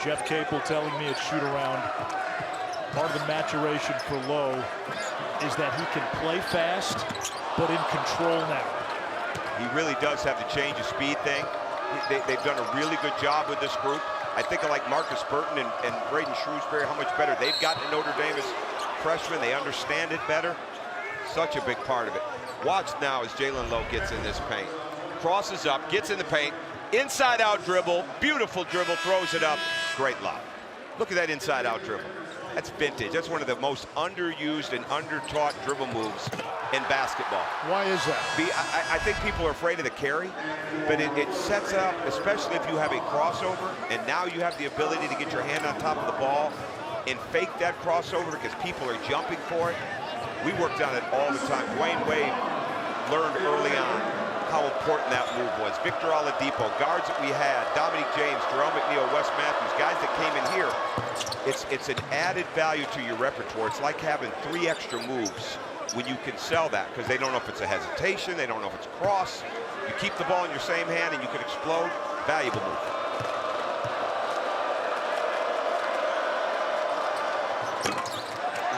Jeff Capel telling me at shoot-around, part of the maturation for Lowe is that he can play fast, but in control now. He really does have the change of speed thing. They've done a really good job with this group. I think of like Marcus Burton and Braden Shrewsbury, how much better they've gotten at Notre Dame as freshmen. They understand it better. Such a big part of it. Watch now as Jalen Lowe gets in this paint. Crosses up, gets in the paint, inside out dribble, beautiful dribble, throws it up. Great lob. Look at that inside out dribble. That's vintage. That's one of the most underused and undertaught dribble moves in basketball. Why is that? I think people are afraid of the carry, but it sets up, especially if you have a crossover, and now you have the ability to get your hand on top of the ball and fake that crossover because people are jumping for it. We worked on it all the time. Dwayne Wade learned early on how important that move was. Victor Oladipo, guards that we had, Dominique James, Jerome McNeil, Wes Matthews, guys that came in here. It's an added value to your repertoire. It's like having 3 extra moves when you can sell that, because they don't know if it's a hesitation, they don't know if it's cross. You keep the ball in your same hand and you can explode. Valuable move.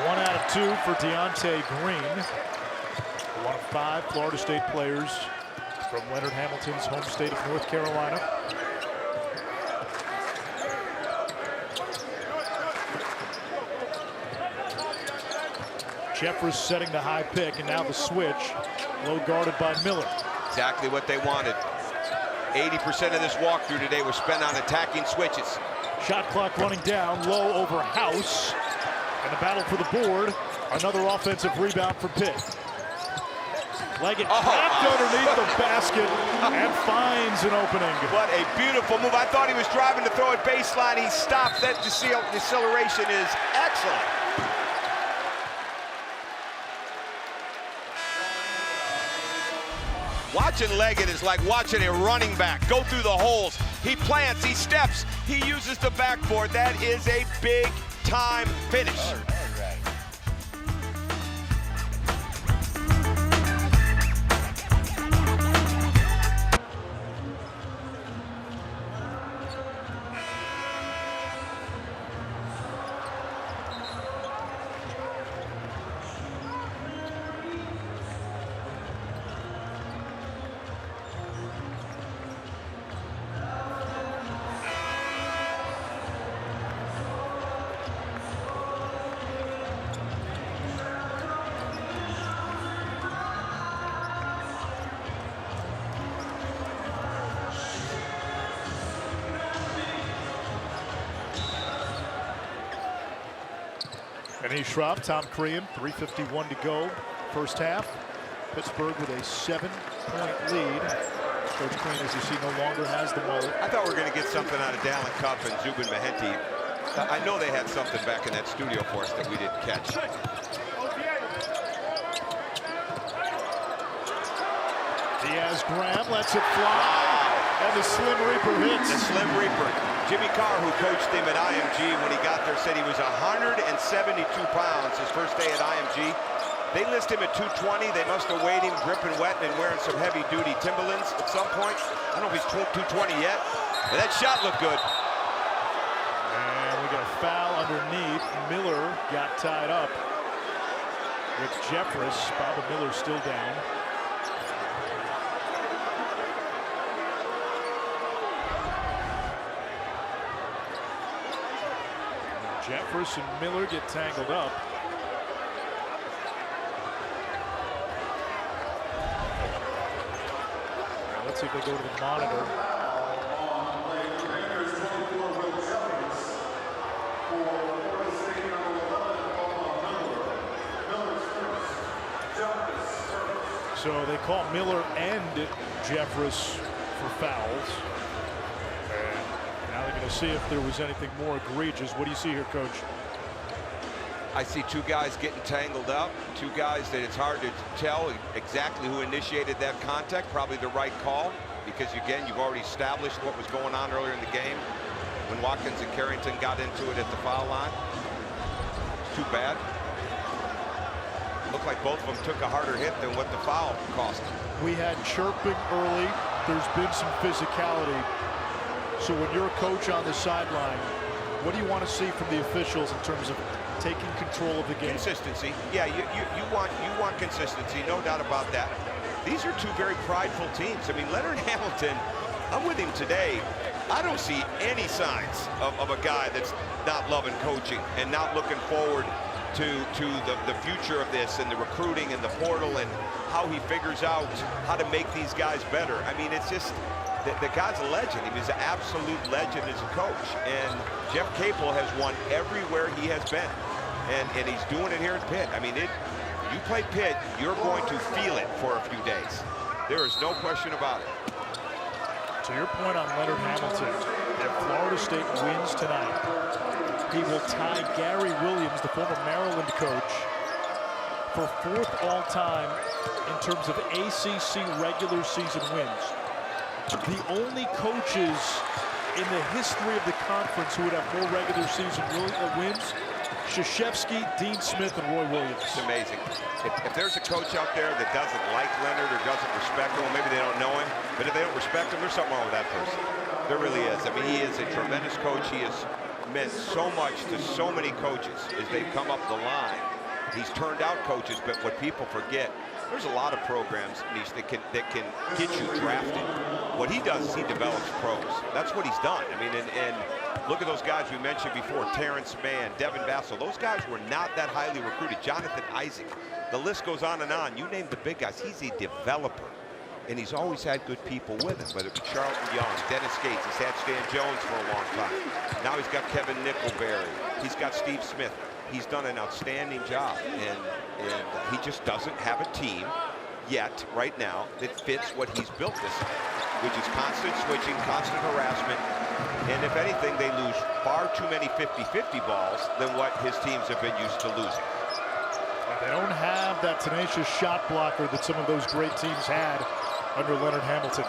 One out of 2 for Deontay Green. One of 5 Florida State players from Leonard Hamilton's home state of North Carolina. Jeffers setting the high pick, and now the switch. Low guarded by Miller. Exactly what they wanted. 80% of this walkthrough today was spent on attacking switches. Shot clock running down. Low over House. And the battle for the board. Another offensive rebound for Pitt. Leggett trapped underneath the basket and finds an opening. What a beautiful move. I thought he was driving to throw it baseline. He stops. That deceleration is excellent. Watching Leggett is like watching a running back go through the holes. He plants, he steps, he uses the backboard. That is a big time finish. Kenny Schraub, Tom Crean, 3:51 to go, first half. Pittsburgh with a 7-point lead. Coach Crean, as you see, no longer has the mullet. I thought we were going to get something out of Dallin Cup and Zubin Mehenti. I know they had something back in that studio for us that we didn't catch. Diaz Graham lets it fly. And the Slim Reaper hits. The Slim Reaper. Jimmy Carr, who coached him at IMG when he got there, said he was 172 pounds his first day at IMG. They list him at 220. They must have weighed him dripping wet and wearing some heavy-duty Timberlands at some point. I don't know if he's 220 yet, but that shot looked good. And we got a foul underneath. Miller got tied up with Jeffress. Bobby Miller still down. Jeffress and Miller get tangled up. Now let's see if they go to the monitor. So they call Miller and Jeffress for fouls. Now they're going to see if there was anything more egregious. What do you see here, Coach? I see two guys getting tangled up, two guys that it's hard to tell exactly who initiated that contact. Probably the right call, because again, you've already established what was going on earlier in the game when Watkins and Carrington got into it at the foul line. Too bad. Looked like both of them took a harder hit than what the foul cost them. We had chirping early. There's been some physicality. So when you're a coach on the sideline, what do you want to see from the officials in terms of taking control of the game? Consistency. Yeah, you want consistency, no doubt about that. These are two very prideful teams. I mean, Leonard Hamilton, I'm with him today. I don't see any signs of a guy that's not loving coaching and not looking forward to the future of this and the recruiting and the portal and how he figures out how to make these guys better. I mean, it's just, the guy's a legend. He was an absolute legend as a coach. And Jeff Capel has won everywhere he has been. And he's doing it here at Pitt. I mean, you play Pitt, you're going to feel it for a few days. There is no question about it. To your point on Leonard Hamilton, if Florida State wins tonight, he will tie Gary Williams, the former Maryland coach, for 4th all-time in terms of ACC regular season wins. The only coaches in the history of the conference who would have more regular season wins, Krzyzewski, Dean Smith, and Roy Williams. It's amazing. If there's a coach out there that doesn't like Leonard or doesn't respect him, well, maybe they don't know him, but if they don't respect him, there's something wrong with that person. There really is. I mean, he is a tremendous coach. He has meant so much to so many coaches as they've come up the line. He's turned out coaches, but what people forget, there's a lot of programs, Nish, that can get you drafted. What he does is he develops pros. That's what he's done. I mean, and look at those guys we mentioned before, Terrence Mann, Devin Vassell. Those guys were not that highly recruited. Jonathan Isaac. The list goes on and on. You name the big guys. He's a developer. And he's always had good people with him, whether it be Charlton Young, Dennis Gates. He's had Stan Jones for a long time. Now he's got Kevin Nickelberry. He's got Steve Smith. He's done an outstanding job, and he just doesn't have a team yet right now that fits what he's built this on, which is constant switching, constant harassment, and if anything, they lose far too many 50-50 balls than what his teams have been used to losing. They don't have that tenacious shot blocker that some of those great teams had under Leonard Hamilton.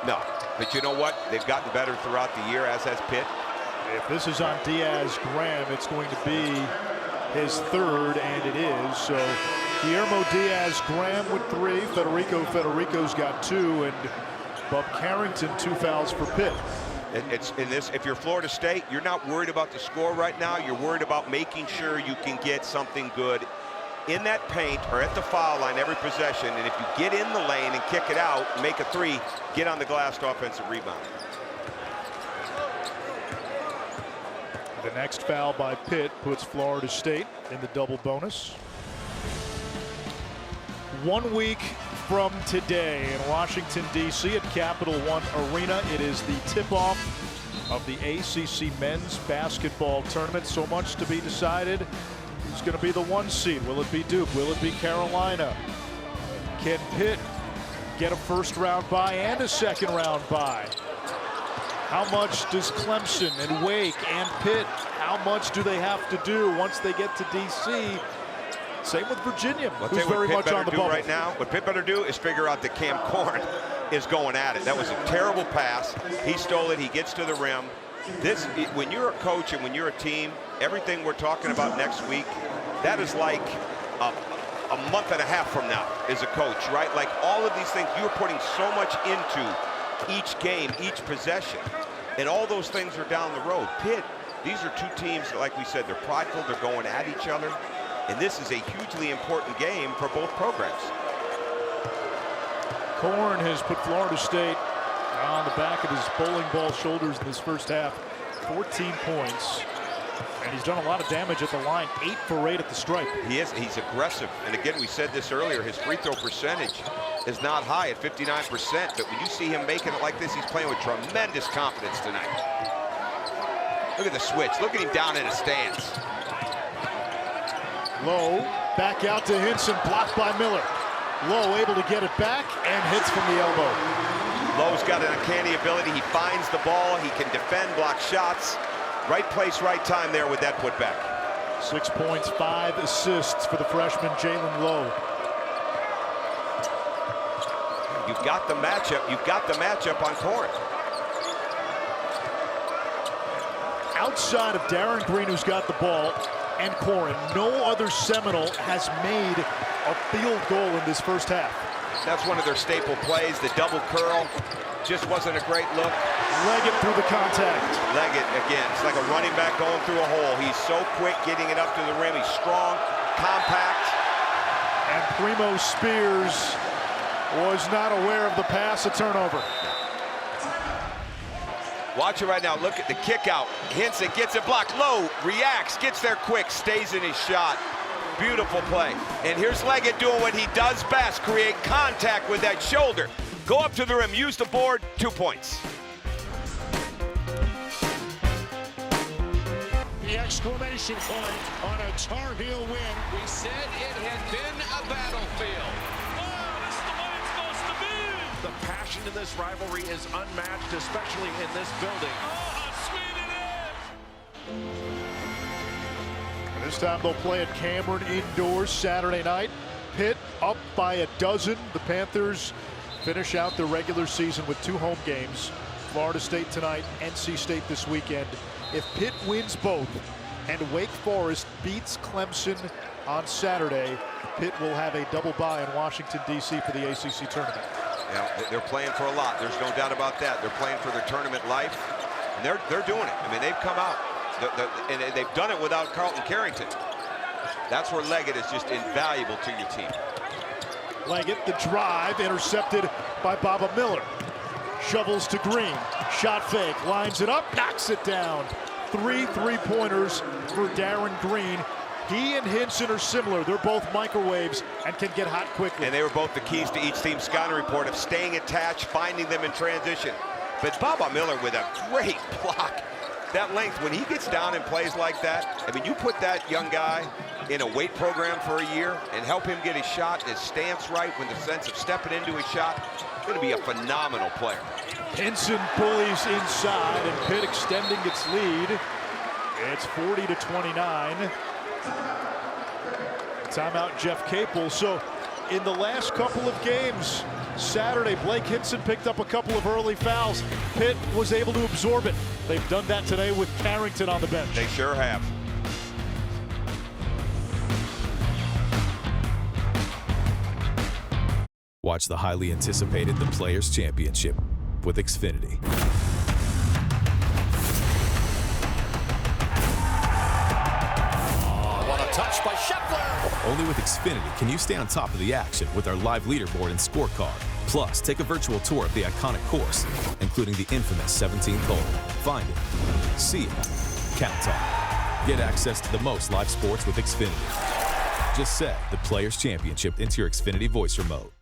No, but you know what? They've gotten better throughout the year, as has Pitt. If this is on Diaz-Graham, it's going to be his 3rd, and it is. So Guillermo Diaz-Graham with 3. Federico's got 2, and Bub Carrington 2 fouls for Pitt. It's in this. If you're Florida State, you're not worried about the score right now. You're worried about making sure you can get something good in that paint or at the foul line every possession. And if you get in the lane and kick it out, make a 3, get on the glass to offensive rebound. The next foul by Pitt puts Florida State in the double bonus. 1 week from today in Washington, D.C. at Capital One Arena, it is the tip-off of the ACC men's basketball tournament. So much to be decided. Who's going to be the 1 seed? Will it be Duke? Will it be Carolina? Can Pitt get a first-round bye and a second-round bye? How much does Clemson and Wake and Pitt, how much do they have to do once they get to D.C.? Same with Virginia, who's very much on the bubble. Right now, what Pitt better do is figure out that Cam Corn is going at it. That was a terrible pass. He stole it. He gets to the rim. When you're a coach and when you're a team, everything we're talking about next week, that is like a month and a half from now as a coach, right? Like all of these things, you're putting so much into each game, each possession, and all those things are down the road. Pitt, these are two teams, like we said, they're prideful, they're going at each other, and this is a hugely important game for both programs. Korn has put Florida State on the back of his bowling ball shoulders in this first half. 14 points. And he's done a lot of damage at the line. 8 for 8 at the stripe. He is. He's aggressive. And again, we said this earlier, his free throw percentage is not high at 59%. But when you see him making it like this, he's playing with tremendous confidence tonight. Look at the switch. Look at him down in his stance. Lowe back out to Hinson, blocked by Miller. Lowe able to get it back and hits from the elbow. Lowe's got an uncanny ability. He finds the ball. He can defend, block shots. Right place, right time there with that putback. 6 points, 5 assists for the freshman Jalen Lowe. You've got the matchup. You've got the matchup on Corinth. Outside of Darren Green, who's got the ball, and Corin, no other Seminole has made a field goal in this first half. That's one of their staple plays, the double curl. Just wasn't a great look. Leggett through the contact. Leggett, again, it's like a running back going through a hole. He's so quick getting it up to the rim. He's strong, compact. And Primo Spears was not aware of the pass, a turnover. Watch it right now. Look at the kick out. Hinson gets it blocked. Low, reacts, gets there quick, stays in his shot. Beautiful play. And here's Leggett doing what he does best, create contact with that shoulder. Go up to the rim, use the board, 2 points. The exclamation point on a Tar Heel win. We said it had been a battlefield. Oh, this is the way it's supposed to be. The passion in this rivalry is unmatched, especially in this building. Oh, how sweet it is. This time they'll play at Cameron indoors Saturday night. Pitt up by a dozen. The Panthers finish out their regular season with 2 home games. Florida State tonight, NC State this weekend. If Pitt wins both and Wake Forest beats Clemson on Saturday, Pitt will have a double bye in Washington, D.C. for the ACC tournament. Yeah, they're playing for a lot. There's no doubt about that. They're playing for their tournament life, and they're doing it. I mean, they've come out, and they've done it without Carlton Carrington. That's where Leggett is just invaluable to your team. Leggett, the drive, intercepted by Baba Miller. Shovels to Green, shot fake, lines it up, knocks it down. 3 3-pointers for Darren Green. He and Hinson are similar. They're both microwaves and can get hot quickly. And they were both the keys to each team's scouting report of staying attached, finding them in transition. But Baba Miller with a great block. That length, when he gets down and plays like that, I mean, you put that young guy in a weight program for a year and help him get his shot, his stance right, with the sense of stepping into his shot, going to be a phenomenal player. Hinson bullies inside, and Pitt extending its lead. It's 40-29. Timeout, Jeff Capel. So in the last couple of games, Saturday, Blake Hinson picked up a couple of early fouls. Pitt was able to absorb it. They've done that today with Carrington on the bench. They sure have. Watch the highly anticipated The Players' Championship with Xfinity. What a touch by Scheffler. Only with Xfinity can you stay on top of the action with our live leaderboard and scorecard. Plus, take a virtual tour of the iconic course, including the infamous 17th hole. Find it, see it, count on it. Get access to the most live sports with Xfinity. Just set The Players' Championship into your Xfinity voice remote.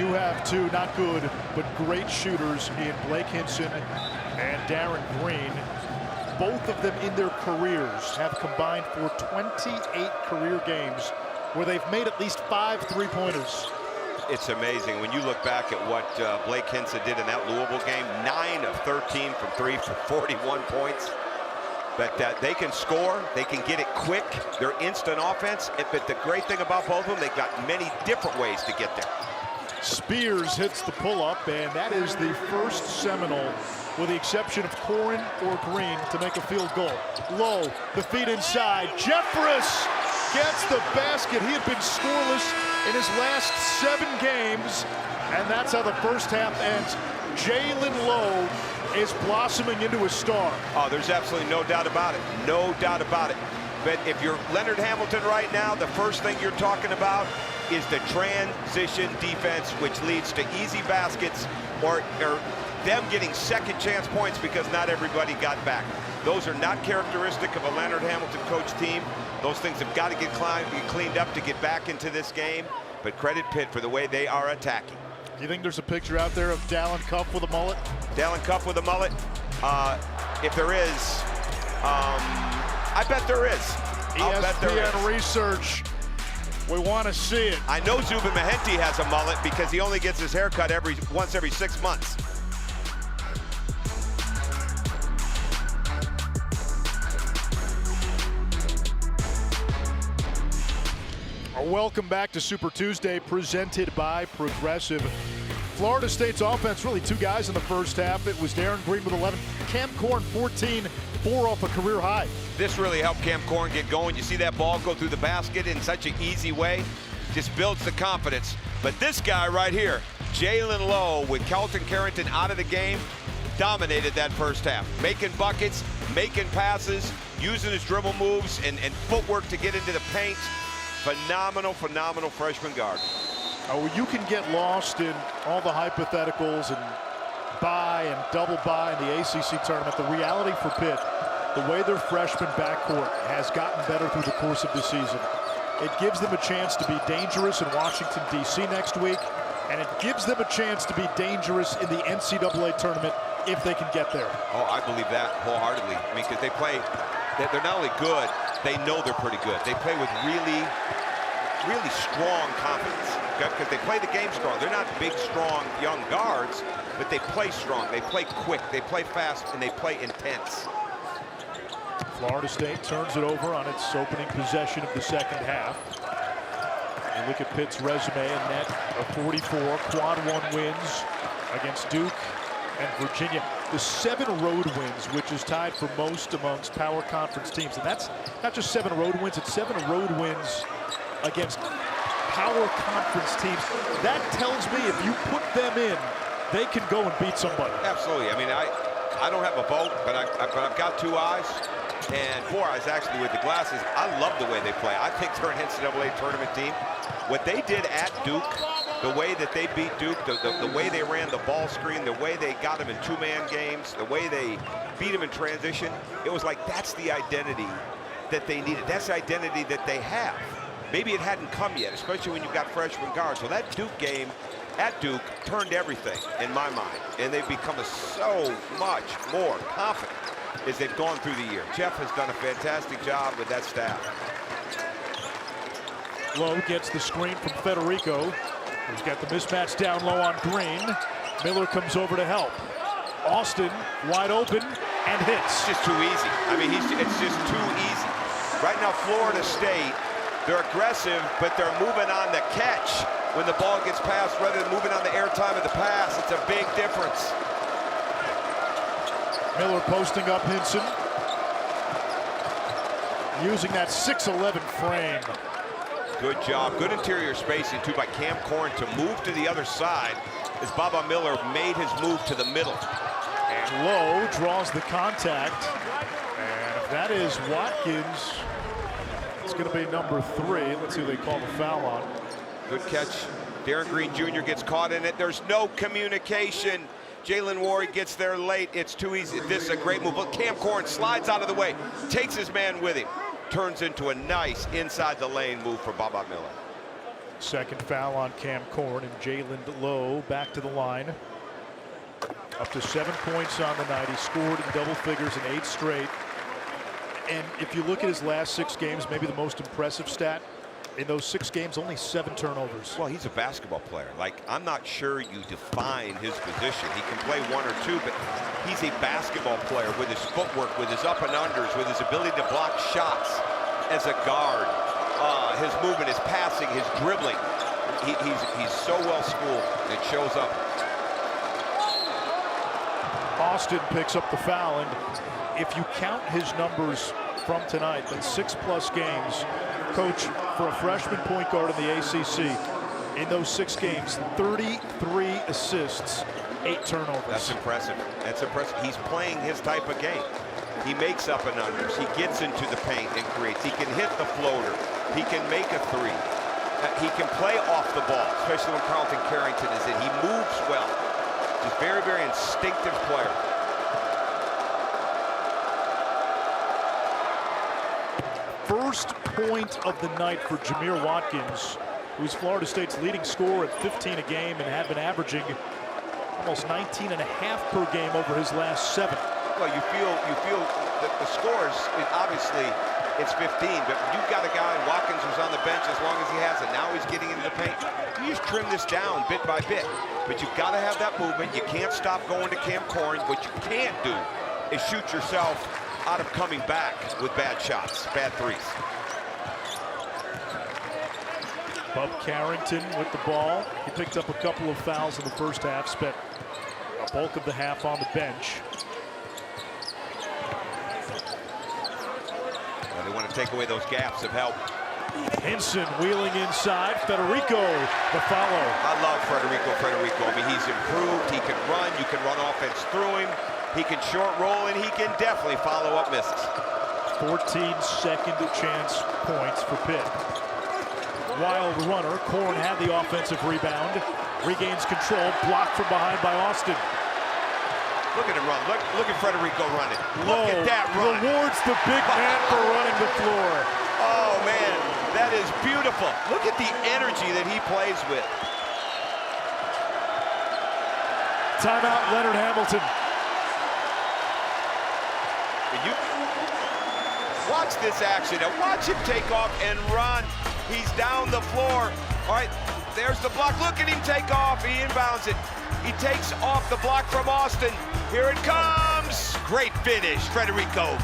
You have two not good, but great shooters in Blake Hinson and Darren Green. Both of them in their careers have combined for 28 career games where they've made at least 5 3-pointers. It's amazing when you look back at what Blake Hinson did in that Louisville game. 9 of 13 from 3 for 41 points. But they can score, they can get it quick, they're instant offense. But the great thing about both of them, they've got many different ways to get there. Spears hits the pull-up, and that is the first Seminole, with the exception of Corin or Green, to make a field goal. Low, the feet inside. Jeffress gets the basket. He had been scoreless in his last 7 games, and that's how the first half ends. Jalen Lowe is blossoming into a star. Oh, there's absolutely no doubt about it. No doubt about it. But if you're Leonard Hamilton right now, the first thing you're talking about is the transition defense, which leads to easy baskets or them getting second chance points because not everybody got back. Those are not characteristic of a Leonard Hamilton coach team. Those things have got to get cleaned up to get back into this game. But credit Pitt for the way they are attacking. Do you think there's a picture out there of Dallin Cuff with a mullet? Dallin Cuff with a mullet? If there is, I bet there is. I'll bet there is. ESPN research. We want to see it. I know Zubin Mehenti has a mullet because he only gets his hair cut once every 6 months. Welcome back to Super Tuesday, presented by Progressive. Florida State's offense, really 2 guys in the first half. It was Darren Green with 11, Cam Corn 14, 4 off a career high. This really helped Cam Corn get going. You see that ball go through the basket in such an easy way. Just builds the confidence. But this guy right here, Jalen Lowe, with Kelton Carrington out of the game, dominated that first half. Making buckets, making passes, using his dribble moves and footwork to get into the paint. Phenomenal, phenomenal freshman guard. You can get lost in all the hypotheticals and buy and double buy in the ACC tournament. The reality for Pitt, the way their freshman backcourt has gotten better through the course of the season, it gives them a chance to be dangerous in Washington, D.C. next week, and it gives them a chance to be dangerous in the NCAA tournament if they can get there. Oh, I believe that wholeheartedly. I mean, because they're not only good, they know they're pretty good. They play with really, really strong confidence, because they play the game strong. They're not big, strong, young guards, but they play strong. They play quick, they play fast, and they play intense. Florida State turns it over on its opening possession of the second half. You look at Pitt's resume, and net of 44 quad 1 wins against Duke and Virginia. The 7 road wins, which is tied for most amongst power conference teams. And that's not just 7 road wins, it's 7 road wins against power conference teams. That tells me if you put them in, they can go and beat somebody. Absolutely. I mean, I don't have a vote, but I've got 2 eyes. And 4 eyes actually with the glasses. I love the way they play. I think they're an NCAA tournament team. What they did at Duke, the way that they beat Duke, the way they ran the ball screen, the way they got them in 2-man games, the way they beat them in transition, it was like that's the identity that they needed. That's the identity that they have. Maybe it hadn't come yet, especially when you've got freshman guards. So that Duke game at Duke turned everything in my mind. And they've become so much more confident as they've gone through the year. Jeff has done a fantastic job with that staff. Lowe gets the screen from Federico. He's got the mismatch down low on Green. Miller comes over to help. Austin wide open and hits. It's just too easy. I mean, it's just too easy. Right now, Florida State, they're aggressive, but they're moving on the catch when the ball gets passed rather than moving on the airtime of the pass. It's a big difference. Miller posting up Hinson. Using that 6'11" frame. Good job. Good interior spacing, too, by Cam Corn to move to the other side as Baba Miller made his move to the middle. And Lowe draws the contact. And if that is Watkins, it's going to be number 3. Let's see who they call the foul on. Good catch. Darren Green Jr. gets caught in it. There's no communication. Jalen Warry gets there late. It's too easy. This is a great move. Look, Cam Corn slides out of the way, takes his man with him. Turns into a nice inside the lane move for Baba Miller. Second foul on Cam Corn, and Jalen Lowe back to the line. Up to 7 points on the night. He scored in double figures in 8 straight. And if you look at his last 6 games, maybe the most impressive stat, in those 6 games, only 7 turnovers. Well, he's a basketball player. Like, I'm not sure you define his position. He can play 1 or 2, but he's a basketball player with his footwork, with his up and unders, with his ability to block shots as a guard. His movement, his passing, his dribbling. He's so well schooled. It shows up. Austin picks up the foul, and if you count his numbers from tonight, then 6+ games. Coach, for a freshman point guard in the ACC, in those 6 games, 33 assists, 8 turnovers. That's impressive. That's impressive. He's playing his type of game. He makes up and unders. He gets into the paint and creates. He can hit the floater. He can make a 3. He can play off the ball, especially when Carlton Carrington is in. He moves well. He's a very, very instinctive player. First point of the night for Jameer Watkins, who's Florida State's leading scorer at 15 a game and had been averaging almost 19.5 per game over his last 7. Well, you feel that the scores, obviously it's 15, but you've got a guy, Watkins, who's on the bench as long as he has it. Now he's getting into the paint. You just trim this down bit by bit, but you've got to have that movement. You can't stop going to Cam Corn. What you can't do is shoot yourself out of coming back with bad shots, bad 3s. Bub Carrington with the ball. He picked up a couple of fouls in the first half, spent a bulk of the half on the bench. Well, they want to take away those gaps of help. Henson wheeling inside. Federico, the follow. I love Federico. I mean, he's improved. He can run. You can run offense through him. He can short roll, and he can definitely follow up misses. 14 second chance points for Pitt. Wild runner. Corn had the offensive rebound. Regains control. Blocked from behind by Austin. Look at him run. Look at Federico running. Look at that run. Rewards the big man for running the floor. Oh, man. That is beautiful. Look at the energy that he plays with. Timeout, Leonard Hamilton. You watch this action. Now watch him take off and run. He's down the floor. All right, there's the block. Look at him take off. He inbounds it. He takes off the block from Austin. Here it comes. Great finish, Federico.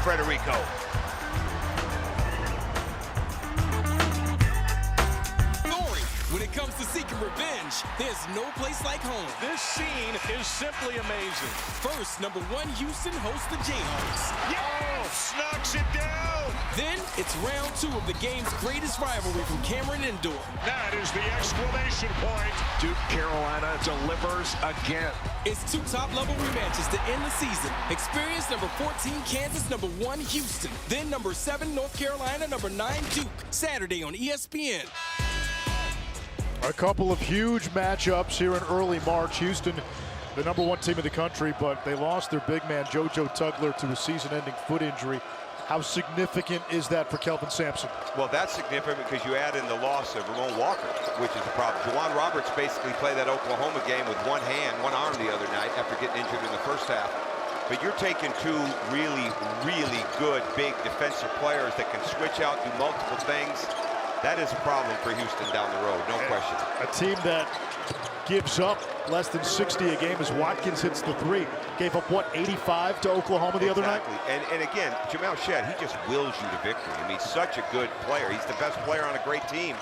When it comes to seeking revenge, there's no place like home. This scene is simply amazing. First, number 1 Houston hosts the Jayhawks. Yes! Knocks it down! Then, it's round 2 of the game's greatest rivalry from Cameron Indoor. That is the exclamation point. Duke Carolina delivers again. It's 2 top-level rematches to end the season. Experience number 14 Kansas, number 1 Houston. Then number 7 North Carolina, number 9 Duke. Saturday on ESPN. A couple of huge matchups here in early March. Houston, the number 1 team in the country, but they lost their big man, JoJo Tugler, to a season-ending foot injury. How significant is that for Kelvin Sampson? Well, that's significant because you add in the loss of Ramon Walker, which is a problem. Juwan Roberts basically played that Oklahoma game with 1 hand, 1 arm the other night after getting injured in the first half. But you're taking 2 really, really good big defensive players that can switch out, do multiple things. That is a problem for Houston down the road, no question. A team that gives up less than 60 a game as Watkins hits the 3. Gave up, what, 85 to Oklahoma the other night? And again, Jamal Shedd, he just wills you to victory. I mean, he's such a good player. He's the best player on a great team.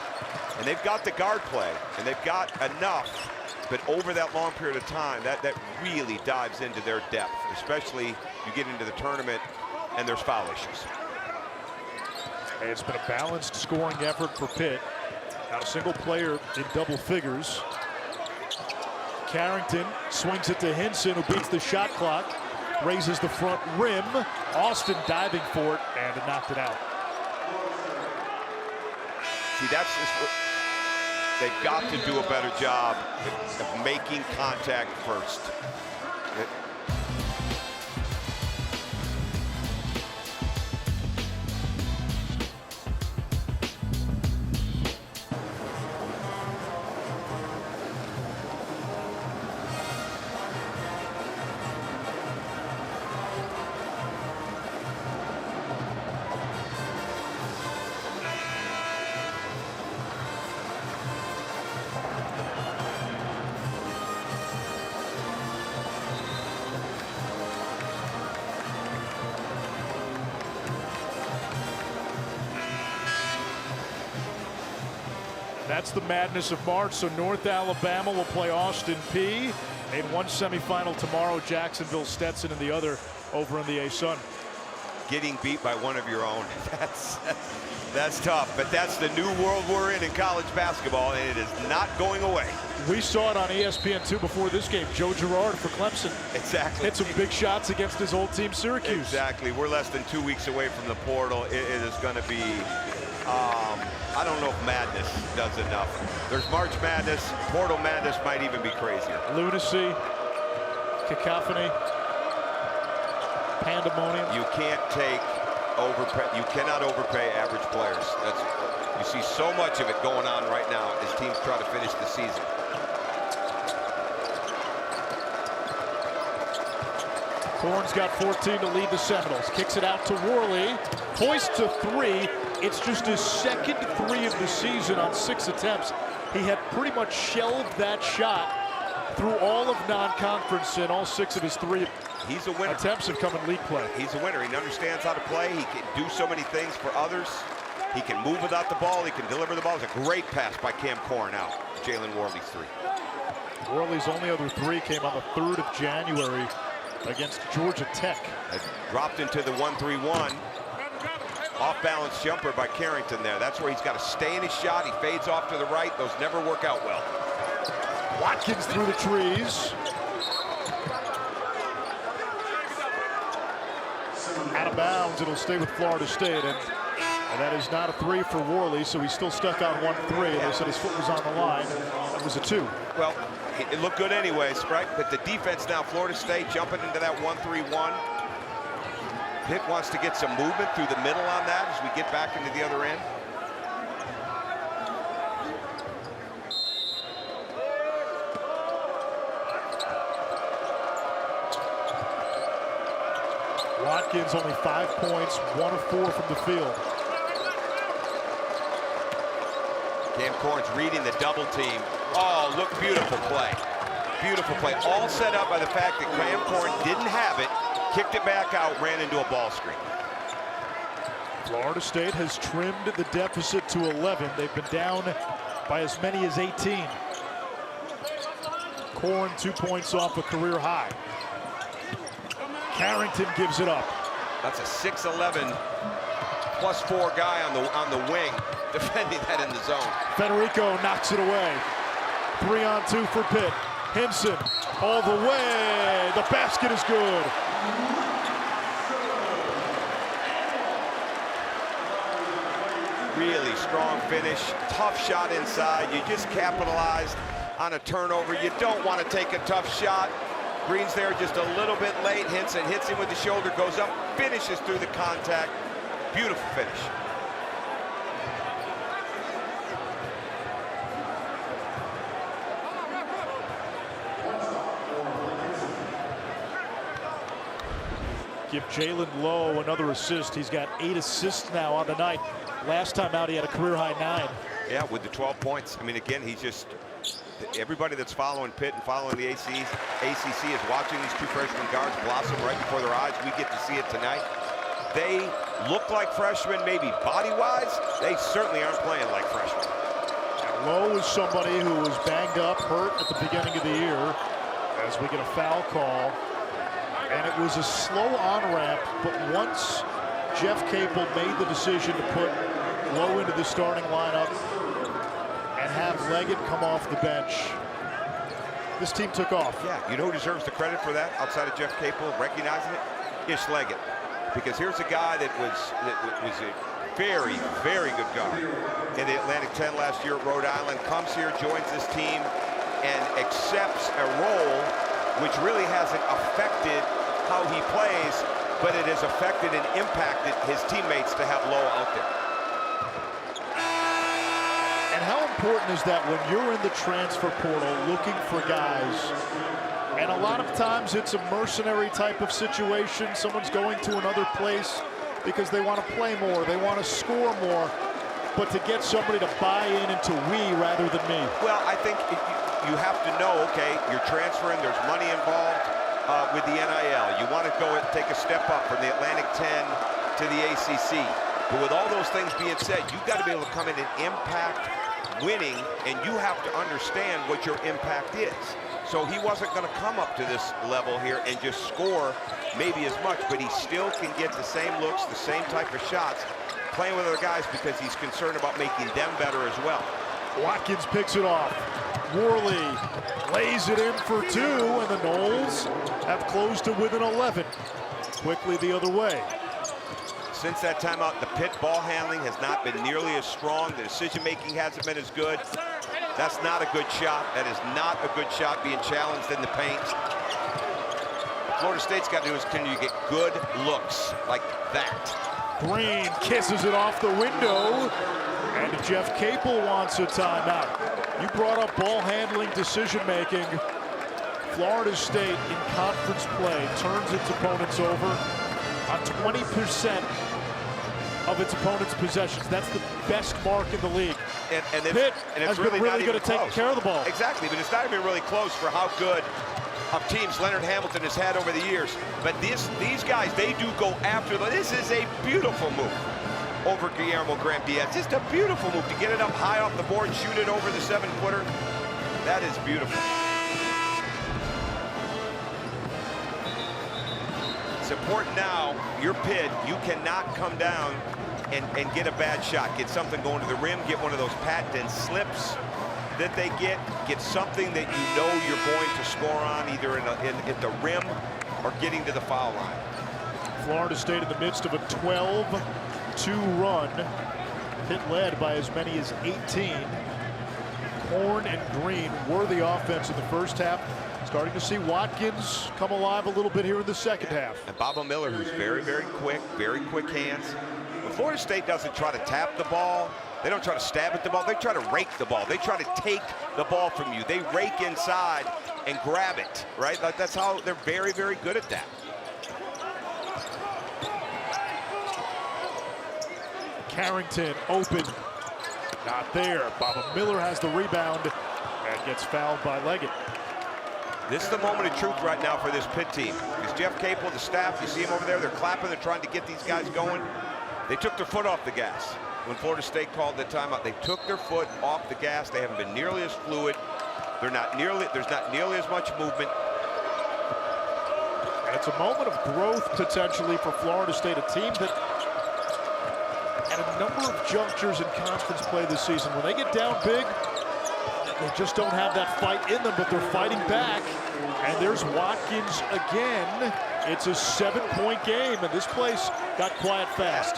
And they've got the guard play, and they've got enough. But over that long period of time, that really dives into their depth, especially you get into the tournament and there's foul issues. Hey, it's been a balanced scoring effort for Pitt. Not a single player in double figures. Carrington swings it to Henson, who beats the shot clock, raises the front rim. Austin diving for it and knocked it out. See, that's just what they've got to do a better job of making contact first. That's the madness of March. So North Alabama will play Austin Peay in one semifinal tomorrow. Jacksonville, Stetson, and the other over in the A-Sun. Getting beat by one of your own, that's tough. But that's the new world we're in college basketball, and it is not going away. We saw it on ESPN2 before this game. Joe Girard for Clemson. Exactly. Hit some big shots against his old team, Syracuse. Exactly. We're less than 2 weeks away from the portal. It is going to be, I don't know if madness does enough. There's March Madness. Portal Madness might even be crazier. Lunacy, cacophony, pandemonium. You can't you cannot overpay average players. You see so much of it going on right now as teams try to finish the season. Corn's got 14 to lead the Seminoles. Kicks it out to Worley. Hoists a three. It's just his second three of the season on 6 attempts. He had pretty much shelved that shot through all of non-conference, and all 6 of his 3 He's a winner. Attempts have come in league play. He's a winner. He understands how to play. He can do so many things for others. He can move without the ball. He can deliver the ball. It's a great pass by Cam Corn out. Jalen Worley's 3. Worley's only other 3 came on the 3rd of January against Georgia Tech. Dropped into the 1-3-1. Off-balance jumper by Carrington there. That's where he's got to stay in his shot. He fades off to the right. Those never work out well. Watkins through the trees. Out of bounds. It'll stay with Florida State. And that is not a 3 for Worley, so he's still stuck on 1-3. They said his foot was on the line. That was a 2. Well, it looked good anyways, right? But the defense now, Florida State jumping into that 1-3-1. Pitt wants to get some movement through the middle on that as we get back into the other end. Watkins only 5 points, 1 of 4 from the field. Cam Corn's reading the double team. Oh, look, beautiful play. Beautiful play. All set up by the fact that Cam Corn didn't have it, kicked it back out, ran into a ball screen. Florida State has trimmed the deficit to 11. They've been down by as many as 18. Corn 2 points off a career high. Carrington gives it up. That's a 6'11" +4 guy on the wing, defending that in the zone. Federico knocks it away. 3-on-2 for Pitt. Hinson all the way. The basket is good. Really strong finish, tough shot inside. You just capitalized on a turnover. You don't want to take a tough shot. Green's there just a little bit late. Hinson hits him with the shoulder, goes up, finishes through the contact. Beautiful finish. Give Jalen Lowe another assist. He's got 8 assists now on the night. Last time out, he had a career-high 9. Yeah, with the 12 points. I mean, again, he's just... Everybody that's following Pitt and following the ACC is watching these 2 freshman guards blossom right before their eyes. We get to see it tonight. They look like freshmen, maybe body-wise. They certainly aren't playing like freshmen. Lowe is somebody who was banged up, hurt at the beginning of the year, as we get a foul call. And it was a slow on-ramp, but once Jeff Capel made the decision to put Lowe into the starting lineup and have Leggett come off the bench, this team took off. Yeah, you know who deserves the credit for that outside of Jeff Capel recognizing it? Ish Leggett. Because here's a guy that was a very, very good guard in the Atlantic 10 last year at Rhode Island, comes here, joins this team, and accepts a role which really hasn't affected how he plays, but it has affected and impacted his teammates to have Lowe out there. And how important is that when you're in the transfer portal looking for guys, and a lot of times it's a mercenary type of situation. Someone's going to another place because they want to play more, they want to score more, but to get somebody to buy into we rather than me. Well, I think you have to know, okay, you're transferring, there's money involved with the NIL. You want to go and take a step up from the Atlantic 10 to the ACC. But with all those things being said, you've got to be able to come in and impact winning, and you have to understand what your impact is. So he wasn't going to come up to this level here and just score maybe as much, but he still can get the same looks, the same type of shots, playing with other guys because he's concerned about making them better as well. Watkins picks it off. Worley lays it in for 2, and the Noles have closed to within 11. Quickly the other way. Since that timeout, the Pitt ball handling has not been nearly as strong. The decision-making hasn't been as good. That's not a good shot. That is not a good shot being challenged in the paint. Florida State's got to do is continue to get good looks like that. Green kisses it off the window, and Jeff Capel wants a timeout. You brought up ball handling, decision-making. Florida State in conference play turns its opponents over on 20% of its opponent's possessions. That's the best mark in the league. And Pitt it's has really been really good at taking care of the ball. Exactly, but it's not even really close for how good of teams Leonard Hamilton has had over the years. But these guys, they do go after them. This is a beautiful move over Guillermo Graham-Diaz. Just a beautiful move to get it up high off the board, shoot it over the 7-footer. That is beautiful. It's important now, you're Pitt, you cannot come down and get a bad shot. Get something going to the rim, get one of those patent slips that they get something that you know you're going to score on, either at the rim or getting to the foul line. Florida State in the midst of a 12-2 run. Pitt led by as many as 18. Horn and Green were the offense in the first half. Starting to see Watkins come alive a little bit here in the second half. And Baba Miller, who's very, very quick hands. When Florida State doesn't try to tap the ball, they don't try to stab at the ball, they try to rake the ball. They try to take the ball from you. They rake inside and grab it, right? Like that's how they're very, very good at that. Carrington open, not there. Baba Miller has the rebound and gets fouled by Leggett. This is the moment of truth right now for this Pitt team. Because Jeff Capel, the staff, you see him over there, they're clapping, they're trying to get these guys going. They took their foot off the gas. When Florida State called the timeout, they took their foot off the gas. They haven't been nearly as fluid. There's not nearly as much movement. And it's a moment of growth potentially for Florida State, a team that at a number of junctures in conference play this season, when they get down big, they just don't have that fight in them, but they're fighting back. And there's Watkins again. It's a 7-point game, and this place got quiet fast.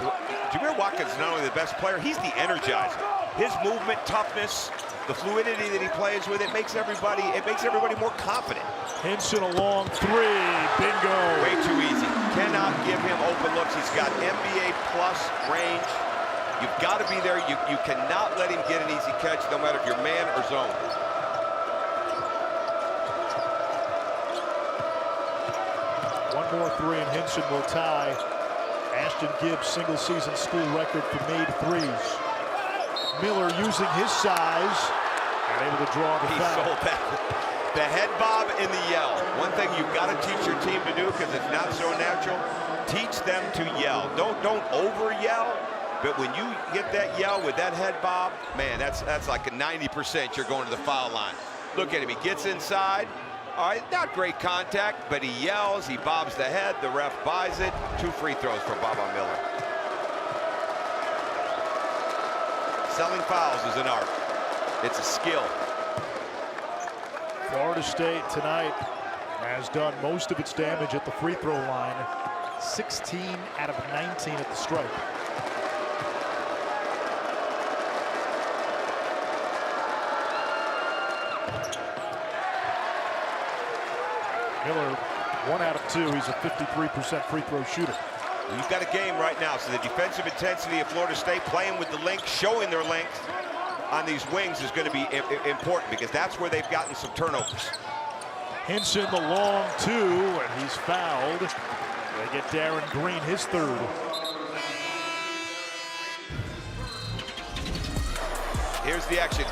Jameer Watkins is not only the best player, he's the energizer. His movement, toughness, the fluidity that he plays with, it makes everybody more confident. Hinson a long 3, bingo. Way too easy. Cannot give him open looks. He's got NBA plus range. You've got to be there. You cannot let him get an easy catch, no matter if you're man or zone. One more 3 and Hinson will tie Ashton Gibbs' single-season school record for made threes. Miller using his size and able to draw the foul. He sold that. The head bob and the yell. One thing you've got to teach your team to do, because it's not so natural, teach them to yell. Don't over-yell. But when you get that yell with that head bob, man, that's like a 90% you're going to the foul line. Look at him, he gets inside. All right, not great contact, but he yells, he bobs the head, the ref buys it. 2 free throws for Baba Miller. Selling fouls is an art. It's a skill. Florida State tonight has done most of its damage at the free throw line. 16 out of 19 at the stripe. Miller, 1 out of 2. He's a 53% free throw shooter. You've got a game right now, so the defensive intensity of Florida State playing with the length, showing their length on these wings is going to be important, because that's where they've gotten some turnovers. Hinson the long 2, and he's fouled. They get Darren Green his 3rd. Here's the action.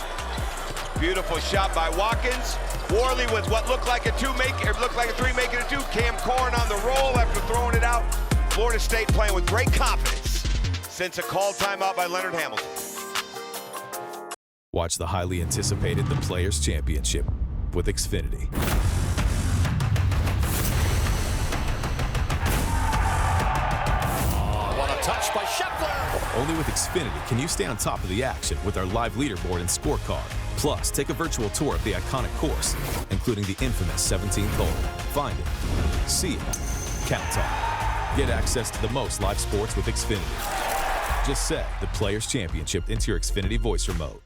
Beautiful shot by Watkins. Worley with what looked like a 3, making a 2. Cam Corn on the roll after throwing it out. Florida State playing with great confidence since a called timeout by Leonard Hamilton. Watch the highly anticipated The Players' Championship with Xfinity. What a touch by Scheffler! Only with Xfinity can you stay on top of the action with our live leaderboard and scorecard. Plus, take a virtual tour of the iconic course, including the infamous 17th hole. Find it, see it, count on it. Get access to the most live sports with Xfinity. Just set the Players' Championship into your Xfinity voice remote.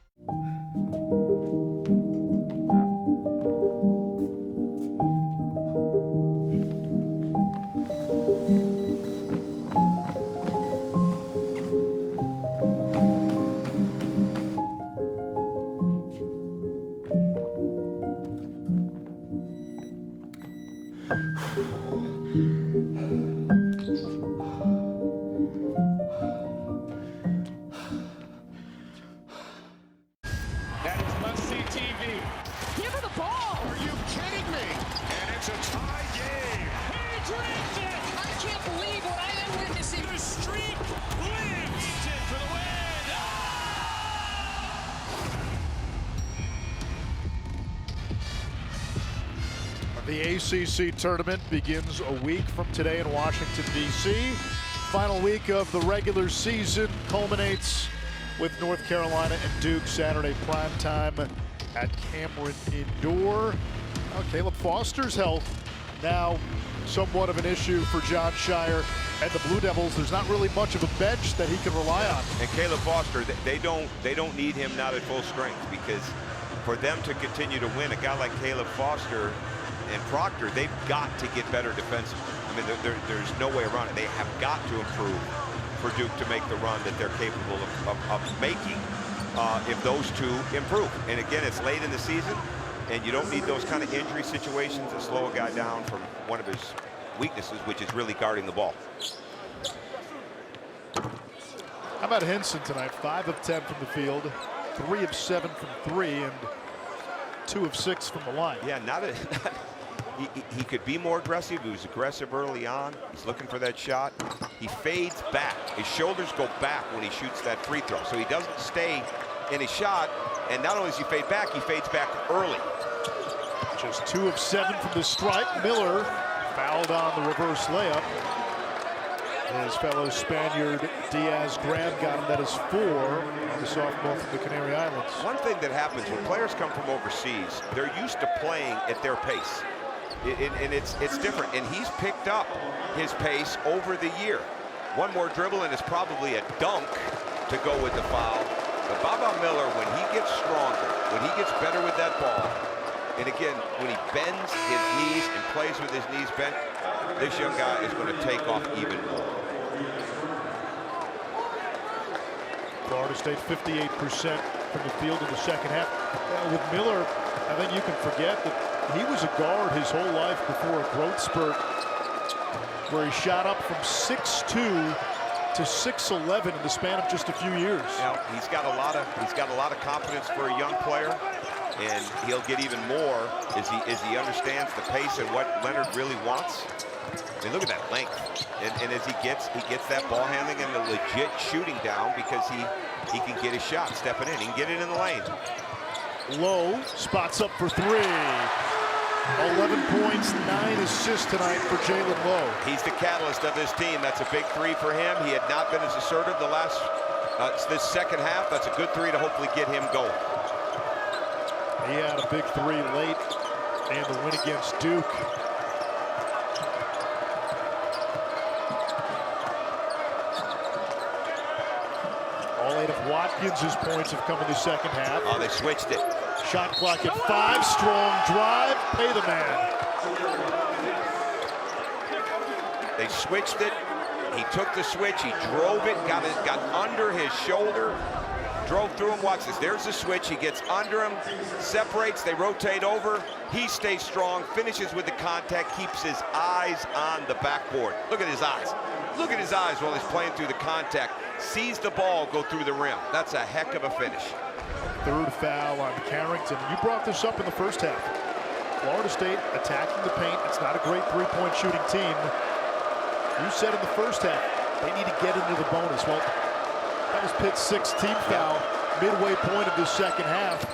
The ACC tournament begins a week from today in Washington, D.C. Final week of the regular season culminates with North Carolina and Duke Saturday prime time at Cameron Indoor. Well, Caleb Foster's health now somewhat of an issue for John Shire and the Blue Devils. There's not really much of a bench that he can rely on. And Caleb Foster, they don't need him not at full strength, because for them to continue to win, a guy like Caleb Foster and Proctor, they've got to get better defensively. I mean, there's no way around it. They have got to improve for Duke to make the run that they're capable of making if those two improve. And again, it's late in the season, and you don't need those kind of injury situations that slow a guy down from one of his weaknesses, which is really guarding the ball. How about Hinson tonight? 5 of 10 from the field, 3 of 7 from 3, and 2 of 6 from the line. Yeah, he could be more aggressive. He was aggressive early on. He's looking for that shot. He fades back. His shoulders go back when he shoots that free throw. So he doesn't stay in his shot. And not only does he fade back, he fades back early. Just 2 of 7 from the stripe. Miller fouled on the reverse layup. His fellow Spaniard Diaz-Graham got him. That is 4 on the sophomore from the Canary Islands. One thing that happens when players come from overseas, they're used to playing at their pace. And it's different. And he's picked up his pace over the year. One more dribble and it's probably a dunk to go with the foul. But Baba Miller, when he gets stronger, when he gets better with that ball, and again, when he bends his knees and plays with his knees bent, this young guy is going to take off even more. Florida State 58% from the field in the second half. With Miller, I think you can forget that he was a guard his whole life before a growth spurt where he shot up from 6'2" to 6'11" in the span of just a few years. Yeah, he's got a lot of confidence for a young player, and he'll get even more as he understands the pace and what Leonard really wants. I mean, look at that length, and as he gets that ball handling and the legit shooting down, because he can get his shot stepping in. He can get it in the lane. Lowe spots up for 3. 11 points, 9 assists tonight for Jalen Lowe. He's the catalyst of this team. That's a big 3 for him. He had not been as assertive this second half. That's a good 3 to hopefully get him going. He had a big 3 late and the win against Duke. All 8 of Watkins' points have come in the second half. Oh, they switched it. Shot clock at 5, strong drive, pay the man. They switched it. He took the switch, he drove it, got under his shoulder, drove through him. Watch this, there's the switch, he gets under him, separates, they rotate over, he stays strong, finishes with the contact, keeps his eyes on the backboard. Look at his eyes. Look at his eyes while he's playing through the contact. Sees the ball go through the rim. That's a heck of a finish. 3rd foul on Carrington. You brought this up in the first half. Florida State attacking the paint. It's not a great 3-point shooting team. You said in the first half, they need to get into the bonus. Well, that was Pitt's 6th team foul. midway point of the second half.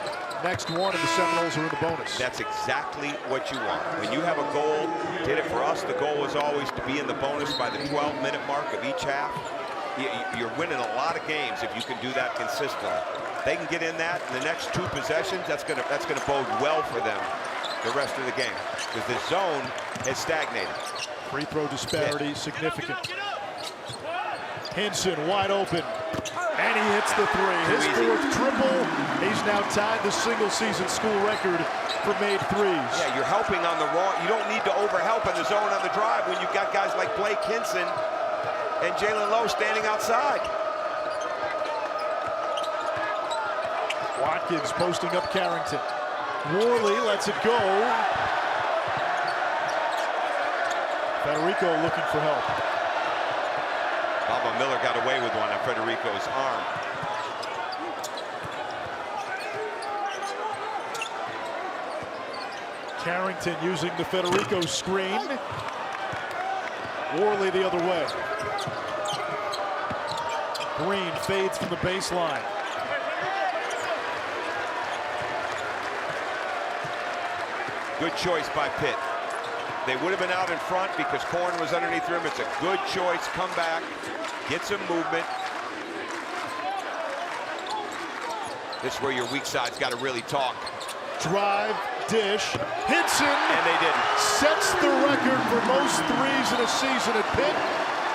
Next one, and the Seminoles are in the bonus. That's exactly what you want. When you have a goal, did it for us, the goal was always to be in the bonus by the 12-minute mark of each half. You're winning a lot of games if you can do that consistently. They can get in that in the next 2 possessions. That's gonna bode well for them the rest of the game, because the zone has stagnated. Free throw disparity significant. Hinson wide open, and he hits the 3. His 4th triple. He's now tied the single-season school record for made 3s. Yeah, you're helping on the wrong. You don't need to overhelp in the zone on the drive when you've got guys like Blake Hinson and Jalen Lowe standing outside. Watkins posting up Carrington. Worley lets it go. Federico looking for help. Baba Miller got away with one on Federico's arm. Carrington using the Federico screen. Worley the other way. Green fades from the baseline. Good choice by Pitt. They would have been out in front because Korn was underneath the rim. It's a good choice. Come back, get some movement. This is where your weak side's got to really talk. Drive, dish, Hinson. And they didn't. Sets the record for most 3s in a season at Pitt.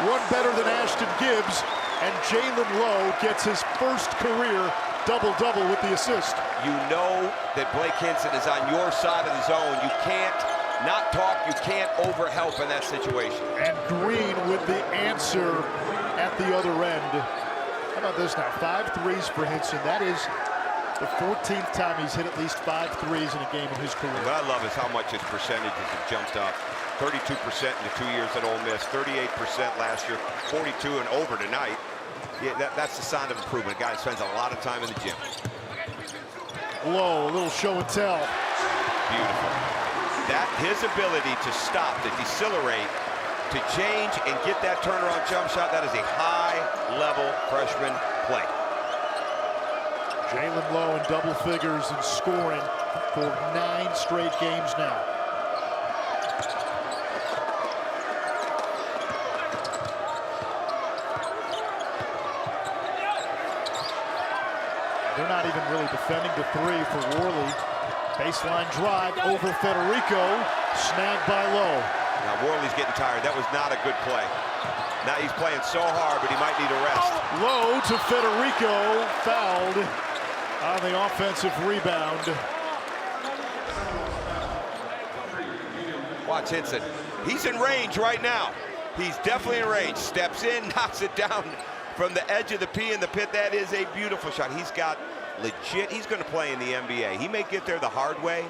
One better than Ashton Gibbs. And Jalen Lowe gets his first career double-double with the assist. You know that Blake Hinson is on your side of the zone. You can't not talk. You can't overhelp in that situation. And Green with the answer at the other end. How about this now? 5 threes for Hinson. That is the 14th time he's hit at least 5 threes in a game in his career. What I love is how much his percentages have jumped up. 32% in the 2 years at Ole Miss, 38% last year, 42 and over tonight. Yeah, that's the sign of improvement. A guy spends a lot of time in the gym. Low, a little show and tell. Beautiful. That his ability to stop, to decelerate, to change and get that turnaround jump shot, that is a high-level freshman play. Jalen Lowe in double figures and scoring for 9 straight games now. They're not even really defending the 3 for Worley. Baseline drive over Federico, snagged by Lowe. Now Worley's getting tired. That was not a good play. Now he's playing so hard, but he might need a rest. Lowe to Federico, fouled on the offensive rebound. Watch Hinson. He's in range right now. He's definitely in range. Steps in, knocks it down from the edge of the P in the Pit. That is a beautiful shot. He's got legit, he's going to play in the NBA. He may get there the hard way.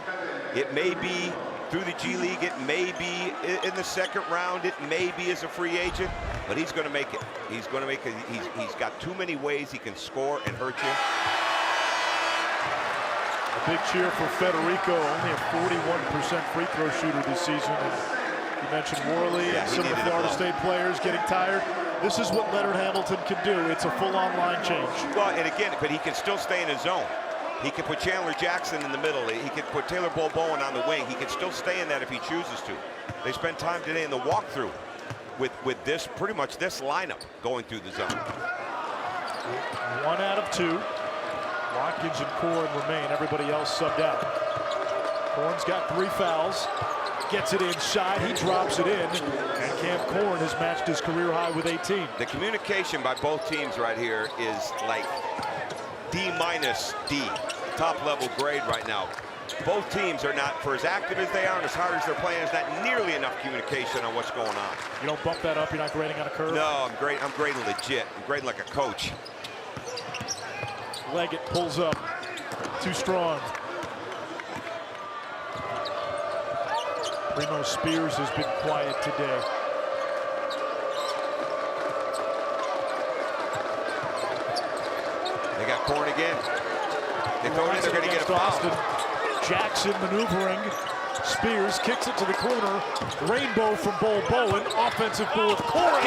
It may be through the G League. It may be in the second round. It may be as a free agent, but he's going to make it. He's going to make it. He's got too many ways he can score and hurt you. A big cheer for Federico, only a 41% free throw shooter this season. And you mentioned Worley and some of the Florida State players getting tired. This is what Leonard Hamilton can do. It's a full-on line change. Well, and again, but he can still stay in his zone. He can put Chandler Jackson in the middle. He can put Taylor Bowen on the wing. He can still stay in that if he chooses to. They spent time today in the walkthrough with this, pretty much this lineup going through the zone. 1 out of 2. Watkins and Korn remain. Everybody else subbed out. Korn's got 3 fouls. Gets it inside. He drops it in. And Cam Korn has matched his career high with 18. The communication by both teams right here is like D-D. Top level grade right now. Both teams are not, for as active as they are and as hard as they're playing, there's not nearly enough communication on what's going on. You don't bump that up, you're not grading on a curve? No, I'm grading legit. I'm grading like a coach. Leggett pulls up. Too strong. Primo Spears has been quiet today. They got Korn again. They throw it in, they're going to get a foul. Jackson maneuvering. Spears kicks it to the corner. Rainbow from Bull Bowen. Offensive board. Corrin.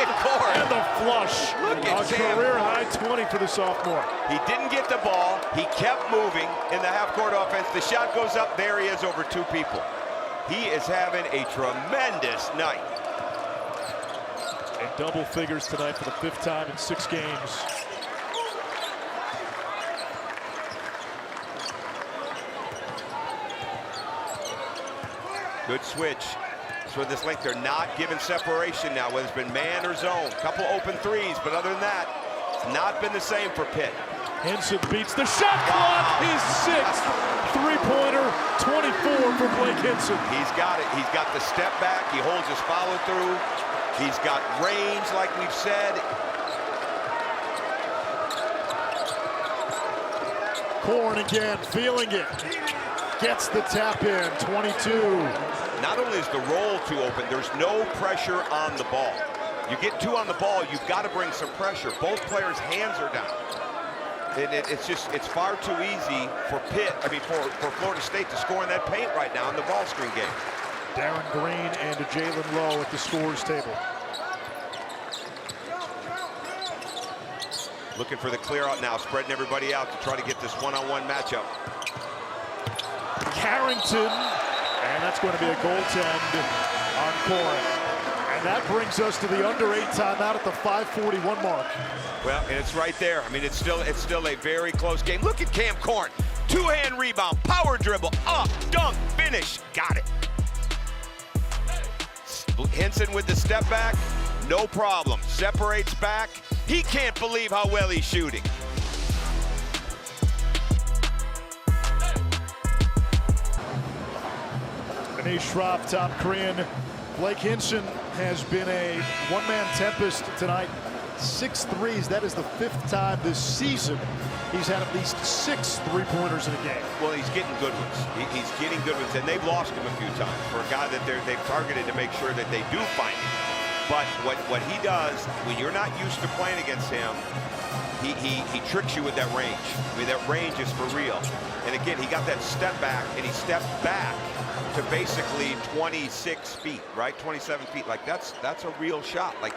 And the flush. A career-high 20 for the sophomore. He didn't get the ball. He kept moving in the half-court offense. The shot goes up. There he is over two people. He is having a tremendous night. And double figures tonight for the 5th time in 6 games. Good switch. So with this length, they're not giving separation now, whether it's been man or zone. Couple open threes, but other than that, it's not been the same for Pitt. Henson beats the shot clock. His 6th three-pointer, 24 for Blake Henson. He's got it. He's got the step back. He holds his follow through. He's got range, like we've said. Corrin again, feeling it. Gets the tap in, 22. Not only is the roll too open, there's no pressure on the ball. You get 2 on the ball, you've got to bring some pressure. Both players' hands are down. It's far too easy for for Florida State to score in that paint right now in the ball screen game. Darren Green and Jalen Lowe at the scores table. Looking for the clear out now, spreading everybody out to try to get this one-on-one matchup. Carrington, and that's going to be a goaltend on Corrin. And that brings us to the under 8 timeout at the 5:41 mark. Well, and it's right there. I mean, it's still a very close game. Look at Cam Corrin. 2-hand rebound, power dribble, up, dunk, finish. Got it. Henson with the step back, no problem. Separates back. He can't believe how well he's shooting. Anish Shroff, top Korean. Blake Henson has been a one-man tempest tonight. 6 threes. That is the 5th time this season he's had at least 6 three-pointers in a game. Well, he's getting good ones. He's getting good ones, and they've lost him a few times for a guy that they've targeted to make sure that they do find him. But what he does, when you're not used to playing against him, he tricks you with that range. I mean, that range is for real. And again, he got that step back, and he stepped back to basically 26 feet, right? 27 feet. Like, that's a real shot. Like,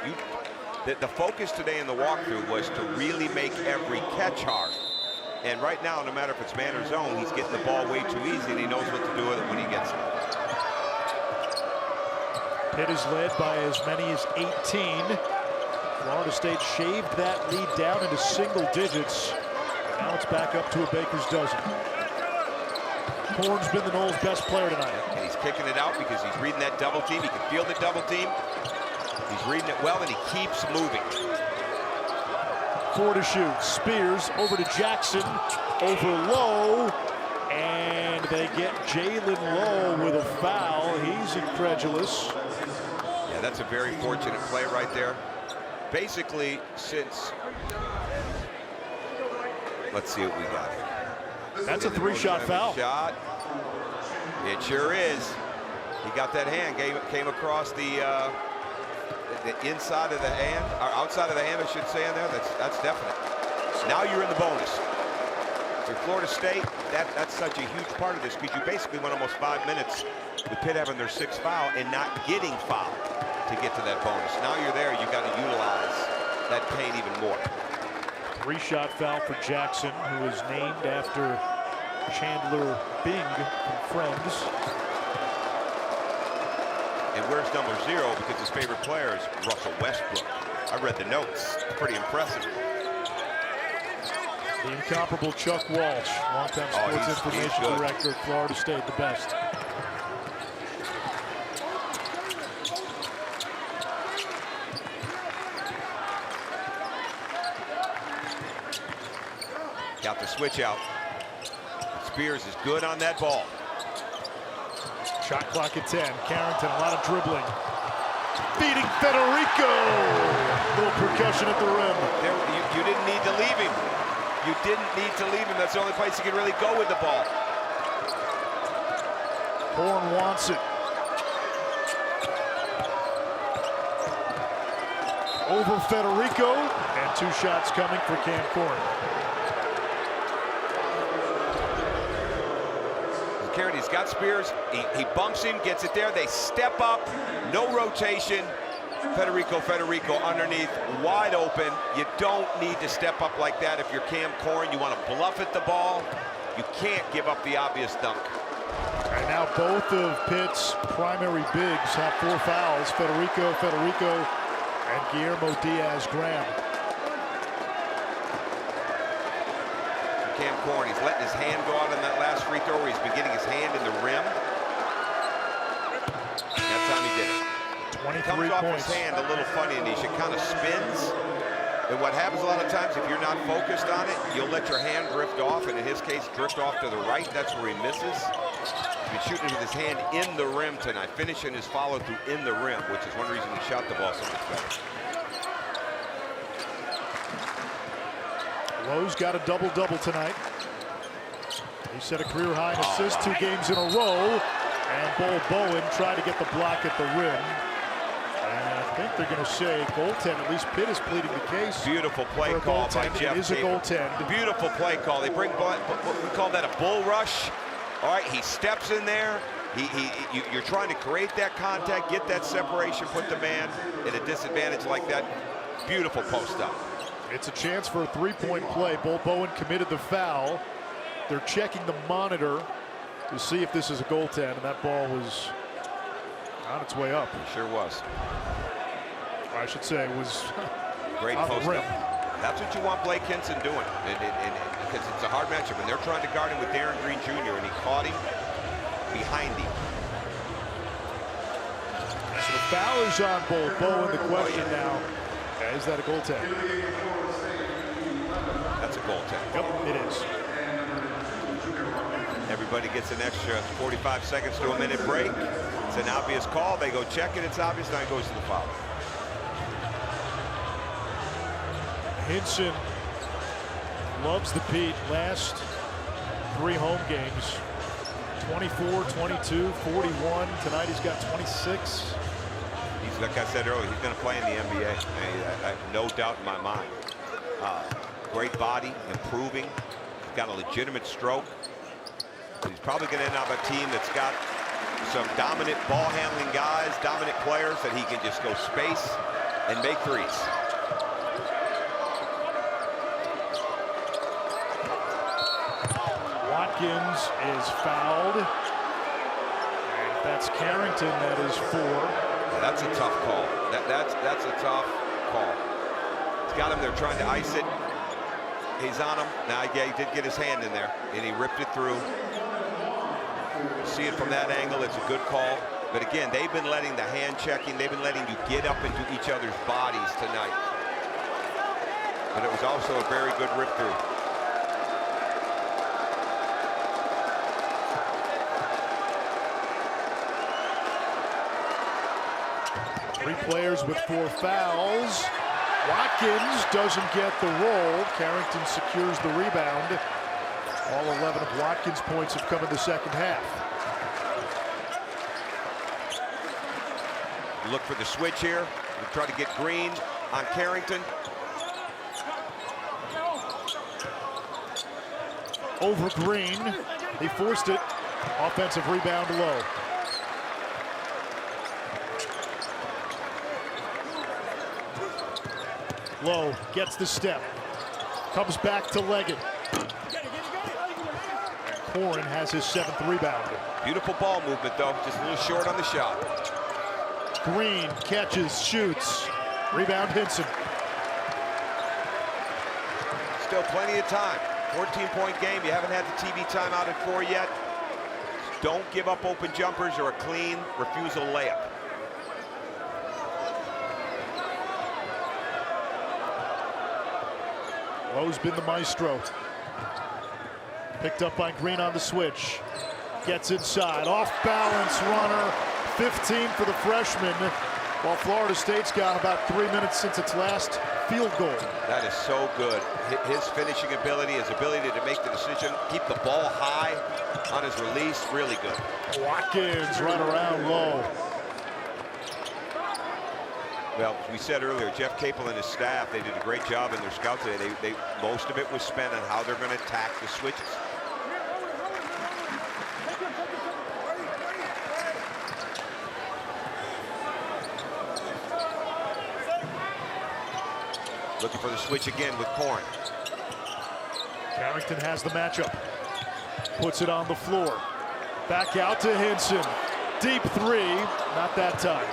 the focus today in the walkthrough was to really make every catch hard. And right now, no matter if it's man or zone, he's getting the ball way too easy, and he knows what to do with it when he gets it. Pitt is led by as many as 18. Florida State shaved that lead down into single digits. Now it's back up to a baker's dozen. Corrin's been the Noles' best player tonight. And he's kicking it out because he's reading that double team. He can feel the double team. He's reading it well, and he keeps moving. 4 to shoot. Spears over to Jackson, over Lowe, and they get Jalen Lowe with a foul. He's incredulous. Yeah, that's a very fortunate play right there. Basically, since... Let's see what we got here. That's a 3-shot foul. Shot. It sure is. He got that hand, came across the inside of the hand, or outside of the hand, I should say, in there. That's definite. Now you're in the bonus. For Florida State, that's such a huge part of this, because you basically went almost 5 minutes with Pitt having their 6th foul and not getting fouled to get to that bonus. Now you're there, you've got to utilize that paint even more. 3-shot foul for Jackson, who is named after Chandler Bing from Friends. And where's number 0? Because his favorite player is Russell Westbrook. I read the notes. It's pretty impressive. The incomparable Chuck Walsh, longtime sports information director at Florida State, the best. Got the switch out. Spears is good on that ball. Shot clock at 10. Carrington, a lot of dribbling. Beating Federico. Little percussion at the rim. You didn't need to leave him. You didn't need to leave him. That's the only place he could really go with the ball. Corrin wants it. Over Federico. And 2 shots coming for Cam Corrin. Carrington. He's got Spears. He bumps him, gets it there. They step up, no rotation. Federico underneath, wide open. You don't need to step up like that if you're Cam Corrin. You want to bluff at the ball. You can't give up the obvious dunk. And now both of Pitt's primary bigs have 4 fouls. Federico, and Guillermo Diaz-Graham. Cam Corrin, he's letting his hand go out on that last free throw where he's been getting his hand in the rim. That time he did it. 23 comes off points. his hand a little funny, and he kind of spins. And what happens a lot of times, if you're not focused on it, you'll let your hand drift off, and in his case, drift off to the right. That's where he misses. He's been shooting with his hand in the rim tonight, finishing his follow-through in the rim, which is one reason he shot the ball so much better. Lowe's got a double-double tonight. He set a career-high in assists 2 games in a row. And Bol Bowen tried to get the block at the rim. And I think they're going to say goaltend. At least Pitt is pleading the case. Beautiful play call by Jeff. It is a goaltend. Beautiful play call. They bring, we call that a bull rush. All right, he steps in there. You're trying to create that contact, get that separation, put the man at a disadvantage like that. Beautiful post up. It's a chance for a 3-point play. Bol Bowen committed the foul. They're checking the monitor to see if this is a goaltend, and that ball was on its way up. It sure was. Or I should say it was great post up. That's what you want Blake Hinson doing, because it's a hard matchup, and they're trying to guard him with Darren Green Jr., and he caught him behind him. So the foul is on Bol Bowen. The question now, is that a goaltend? That's a goaltend. Yep, it is. Everybody gets an extra 45 seconds to a minute break. It's an obvious call. They go check it. It's obvious. Now it goes to the foul. Hinson loves the Pete. Last 3 home games. 24, 22, 41. Tonight he's got 26. He's, like I said earlier, he's going to play in the NBA. I have no doubt in my mind. Great body, improving. He's got a legitimate stroke. He's probably going to end up a team that's got some dominant ball handling guys, dominant players that he can just go space and make threes. Watkins is fouled. And that's Carrington, that is 4. Yeah, that's a tough call. That's a tough call. He's got him there trying to ice it. He's on him. Now, yeah, he did get his hand in there, and he ripped it through. See it from that angle, it's a good call. But again, they've been letting the hand checking, they've been letting you get up into each other's bodies tonight. But it was also a very good rip through. Three players with 4 fouls. Watkins doesn't get the roll. Carrington secures the rebound. All 11 of Watkins' points have come in the second half. Look for the switch here. We try to get Green on Carrington. Over Green. He forced it. Offensive rebound Low. Low gets the step. Comes back to Leggett. Corrin has his 7th rebound. Beautiful ball movement, though. Just a little short on the shot. Green catches, shoots. Rebound Hinson. Still plenty of time. 14-point game. You haven't had the TV timeout at 4 yet. Don't give up open jumpers or a clean refusal layup. Lowe's been the maestro. Picked up by Green on the switch. Gets inside. Off balance runner. 15 for the freshman. While Florida State's got about 3 minutes since its last field goal. That is so good. His finishing ability, his ability to make the decision, keep the ball high on his release, really good. Watkins run around Low. Well, as we said earlier, Jeff Capel and his staff, they did a great job in their scouts today. Most of it was spent on how they're going to attack the switches. Looking for the switch again with Corn. Carrington has the matchup. Puts it on the floor. Back out to Hinson. Deep three. Not that time.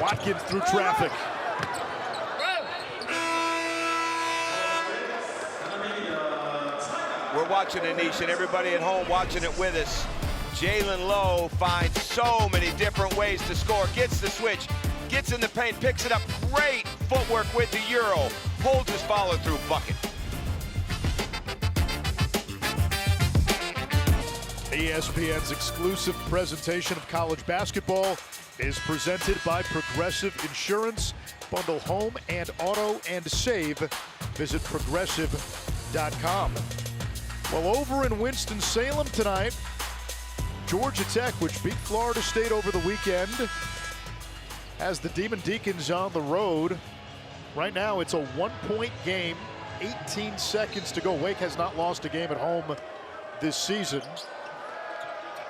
Watkins through traffic. We're watching Anish, and everybody at home watching it with us. Jalen Lowe finds so many different ways to score. Gets the switch, gets in the paint, picks it up. Great footwork with the Euro. Holds his follow-through bucket. ESPN's exclusive presentation of college basketball is presented by Progressive Insurance. Bundle home and auto and save. Visit progressive.com. Well, over in Winston-Salem tonight, Georgia Tech, which beat Florida State over the weekend, has the Demon Deacons on the road. Right now, it's a 1-point game, 18 seconds to go. Wake has not lost a game at home this season.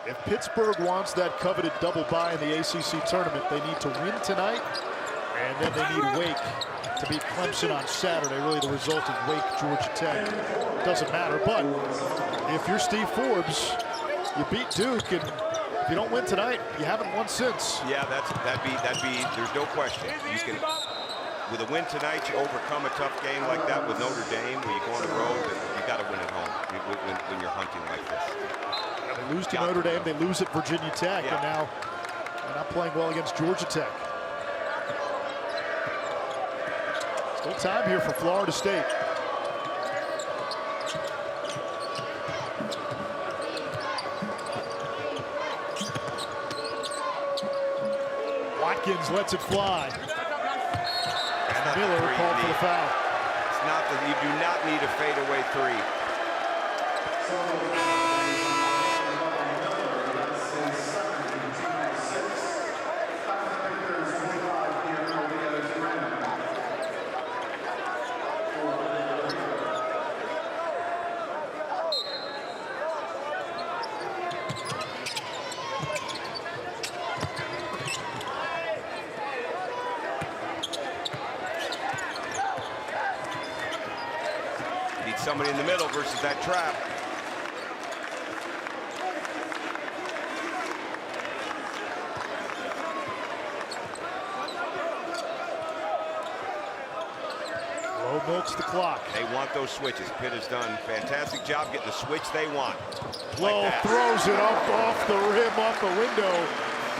If Pittsburgh wants that coveted double bye in the ACC tournament, they need to win tonight, and then they need Wake to beat Clemson on Saturday. Really, the result of Wake, Georgia Tech doesn't matter. But if you're Steve Forbes, you beat Duke, and if you don't win tonight, you haven't won since. Yeah, that'd be. There's no question. You can, with a win tonight, you overcome a tough game like that with Notre Dame, where you go on the road, and you got to win at home when you're hunting like this. Yeah, they lose to Notre Dame, they lose at Virginia Tech, and now they're not playing well against Georgia Tech. Still time here for Florida State. Watkins lets it fly. And Miller called for the foul. It's not that you do not need a fadeaway three. Somebody in the middle versus that trap. Lowe milks the clock. They want those switches. Pitt has done a fantastic job getting the switch they want. Lowe throws it up off the rim, off the window,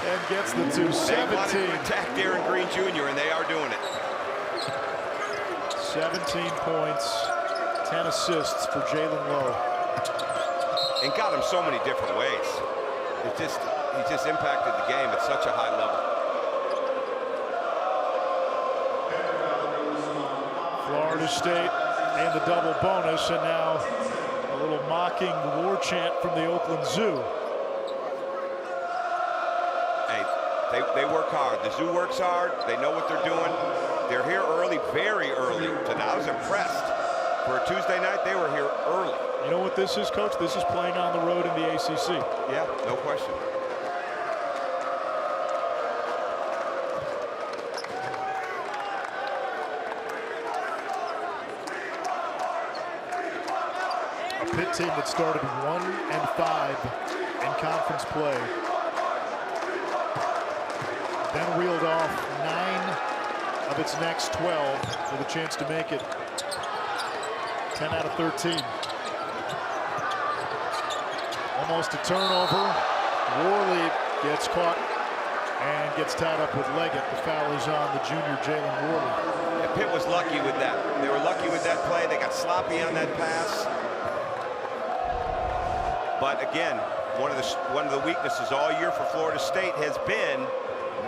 and gets the 2-17. They wanted to attack Darren Green Jr., and they are doing it. 17 points. 10 assists for Jalen Lowe. And got him so many different ways. He just impacted the game at such a high level. Florida State and the double bonus, and now a little mocking war chant from the Oakland Zoo. Hey, they work hard. The Zoo works hard. They know what they're doing. They're here early, very early. I was impressed. For a Tuesday night, they were here early. You know what this is, Coach? This is playing on the road in the ACC. Yeah, no question. A Pitt team that started 1-5 in conference play. Then reeled off 9 of its next 12 with a chance to make it 10 out of 13. Almost a turnover. Worley gets caught and gets tied up with Leggett. The foul is on the junior Jalen Worley. Yeah, Pitt was lucky with that. They were lucky with that play. They got sloppy on that pass. But again, one of the weaknesses all year for Florida State has been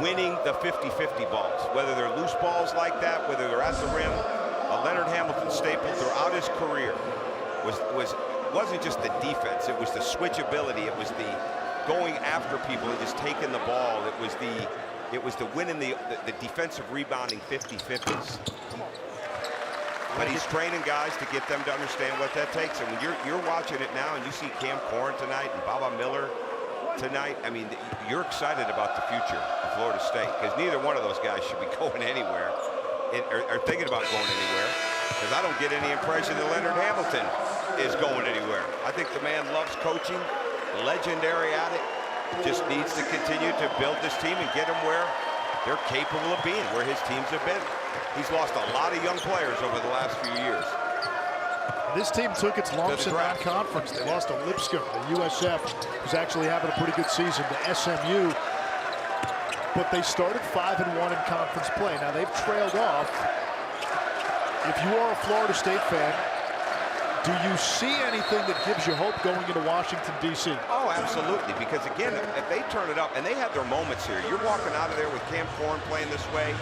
winning the 50-50 balls. Whether they're loose balls like that, whether they're at the rim. Leonard Hamilton staple throughout his career wasn't just the defense, it was the switchability, it was the going after people and just taking the ball, it was the winning the defensive rebounding 50-50s. But he's training guys to get them to understand what that takes. And when you're watching it now and you see Cam Corn tonight and Baba Miller, tonight, I mean, you're excited about the future of Florida State because neither one of those guys should be going anywhere or thinking about going anywhere, because I don't get any impression that Leonard Hamilton is going anywhere. I think the man loves coaching, legendary at it, just needs to continue to build this team and get them where they're capable of being, where his teams have been. He's lost a lot of young players over the last few years. This team took its lumps in non-conference. They lost to Lipscomb, the USF, who's actually having a pretty good season, to SMU. But they started 5-1 in conference play. Now they've trailed off. If you are a Florida State fan, do you see anything that gives you hope going into Washington, D.C.? Oh, absolutely, because again, if they turn it up, and they had their moments here, you're walking out of there with Cam Corn playing this way.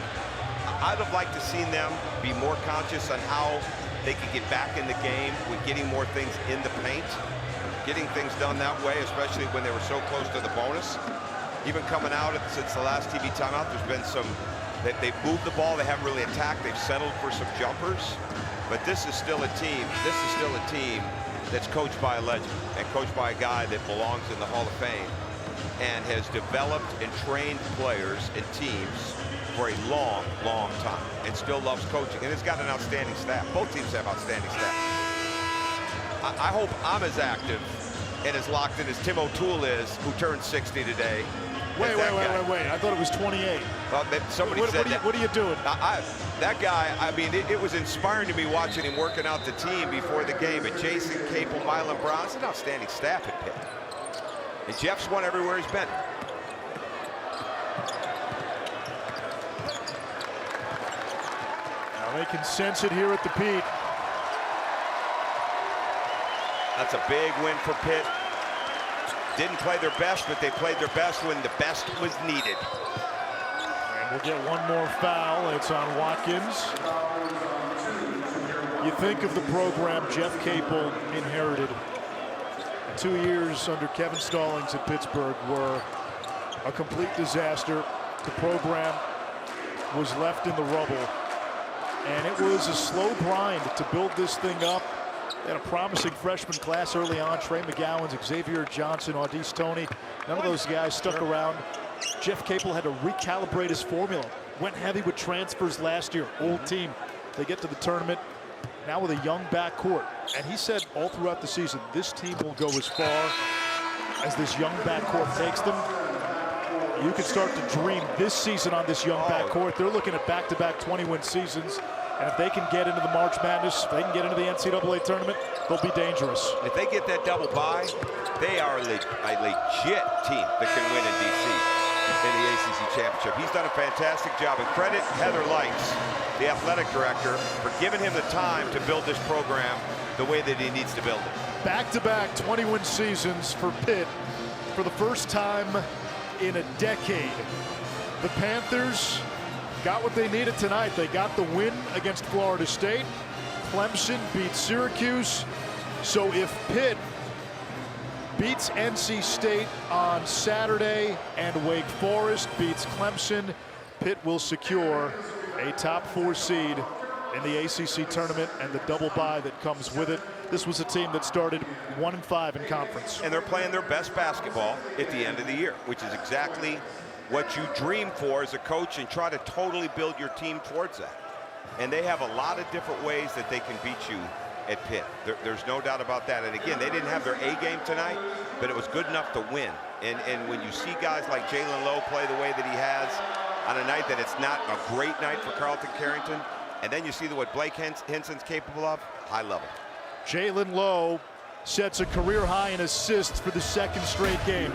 I'd have liked to seen them be more conscious on how they could get back in the game with getting more things in the paint, getting things done that way, especially when they were so close to the bonus. Even coming out since the last TV timeout, there's been some, they've moved the ball, they haven't really attacked, they've settled for some jumpers. But this is still a team, that's coached by a legend and coached by a guy that belongs in the Hall of Fame and has developed and trained players and teams for a long, long time and still loves coaching. And it's got an outstanding staff. Both teams have outstanding staff. I hope I'm as active and as locked in as Tim O'Toole is, who turned 60 today. Wait. I thought it was 28. Well, somebody said that. What are you doing? That guy, I mean, it was inspiring to me watching him working out the team before the game. And Jason Capel, Milan Brown, it's an outstanding staff at Pitt. And Jeff's won everywhere he's been. Now they can sense it here at the Pitt. That's a big win for Pitt. Didn't play their best, but they played their best when the best was needed. And we'll get one more foul. It's on Watkins. You think of the program Jeff Capel inherited. 2 years under Kevin Stallings at Pittsburgh were a complete disaster. The program was left in the rubble. And it was a slow grind to build this thing up. They had a promising freshman class early on. Trey McGowan, Xavier Johnson, Audice Toney. None of those guys stuck around. Jeff Capel had to recalibrate his formula. Went heavy with transfers last year. Old team. They get to the tournament now with a young backcourt. And he said all throughout the season, this team will go as far as this young backcourt takes them. You can start to dream this season on this young backcourt. They're looking at back-to-back 20-win seasons. And if they can get into the March Madness, if they can get into the NCAA tournament, they'll be dangerous. If they get that double bye, they are a legit team that can win in D.C. in the ACC Championship. He's done a fantastic job. And credit Heather Lights, the athletic director, for giving him the time to build this program the way that he needs to build it. Back-to-back 20-win seasons for Pitt for the first time in a decade. The Panthers got what they needed tonight. They got the win against Florida State. Clemson beat Syracuse. So if Pitt beats NC State on Saturday and Wake Forest beats Clemson, Pitt will secure a top 4 seed in the ACC tournament and the double bye that comes with it. This was a team that started 1-5 in conference. And they're playing their best basketball at the end of the year, which is exactly what you dream for as a coach and try to totally build your team towards that. And they have a lot of different ways that they can beat you at Pitt. There's no doubt about that. And again, they didn't have their A game tonight, but it was good enough to win. And when you see guys like Jalen Lowe play the way that he has on a night that it's not a great night for Carlton Carrington, and then you see what Blake Henson's capable of, high level. Jalen Lowe sets a career high in assists for the second straight game.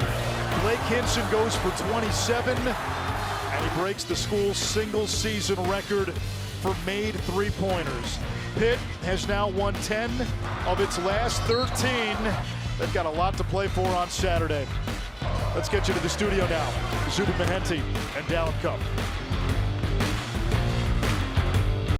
Blake Hinson goes for 27, and he breaks the school's single-season record for made three-pointers. Pitt has now won 10 of its last 13. They've got a lot to play for on Saturday. Let's get you to the studio now. Zubin Mehenti and Dallin Cup.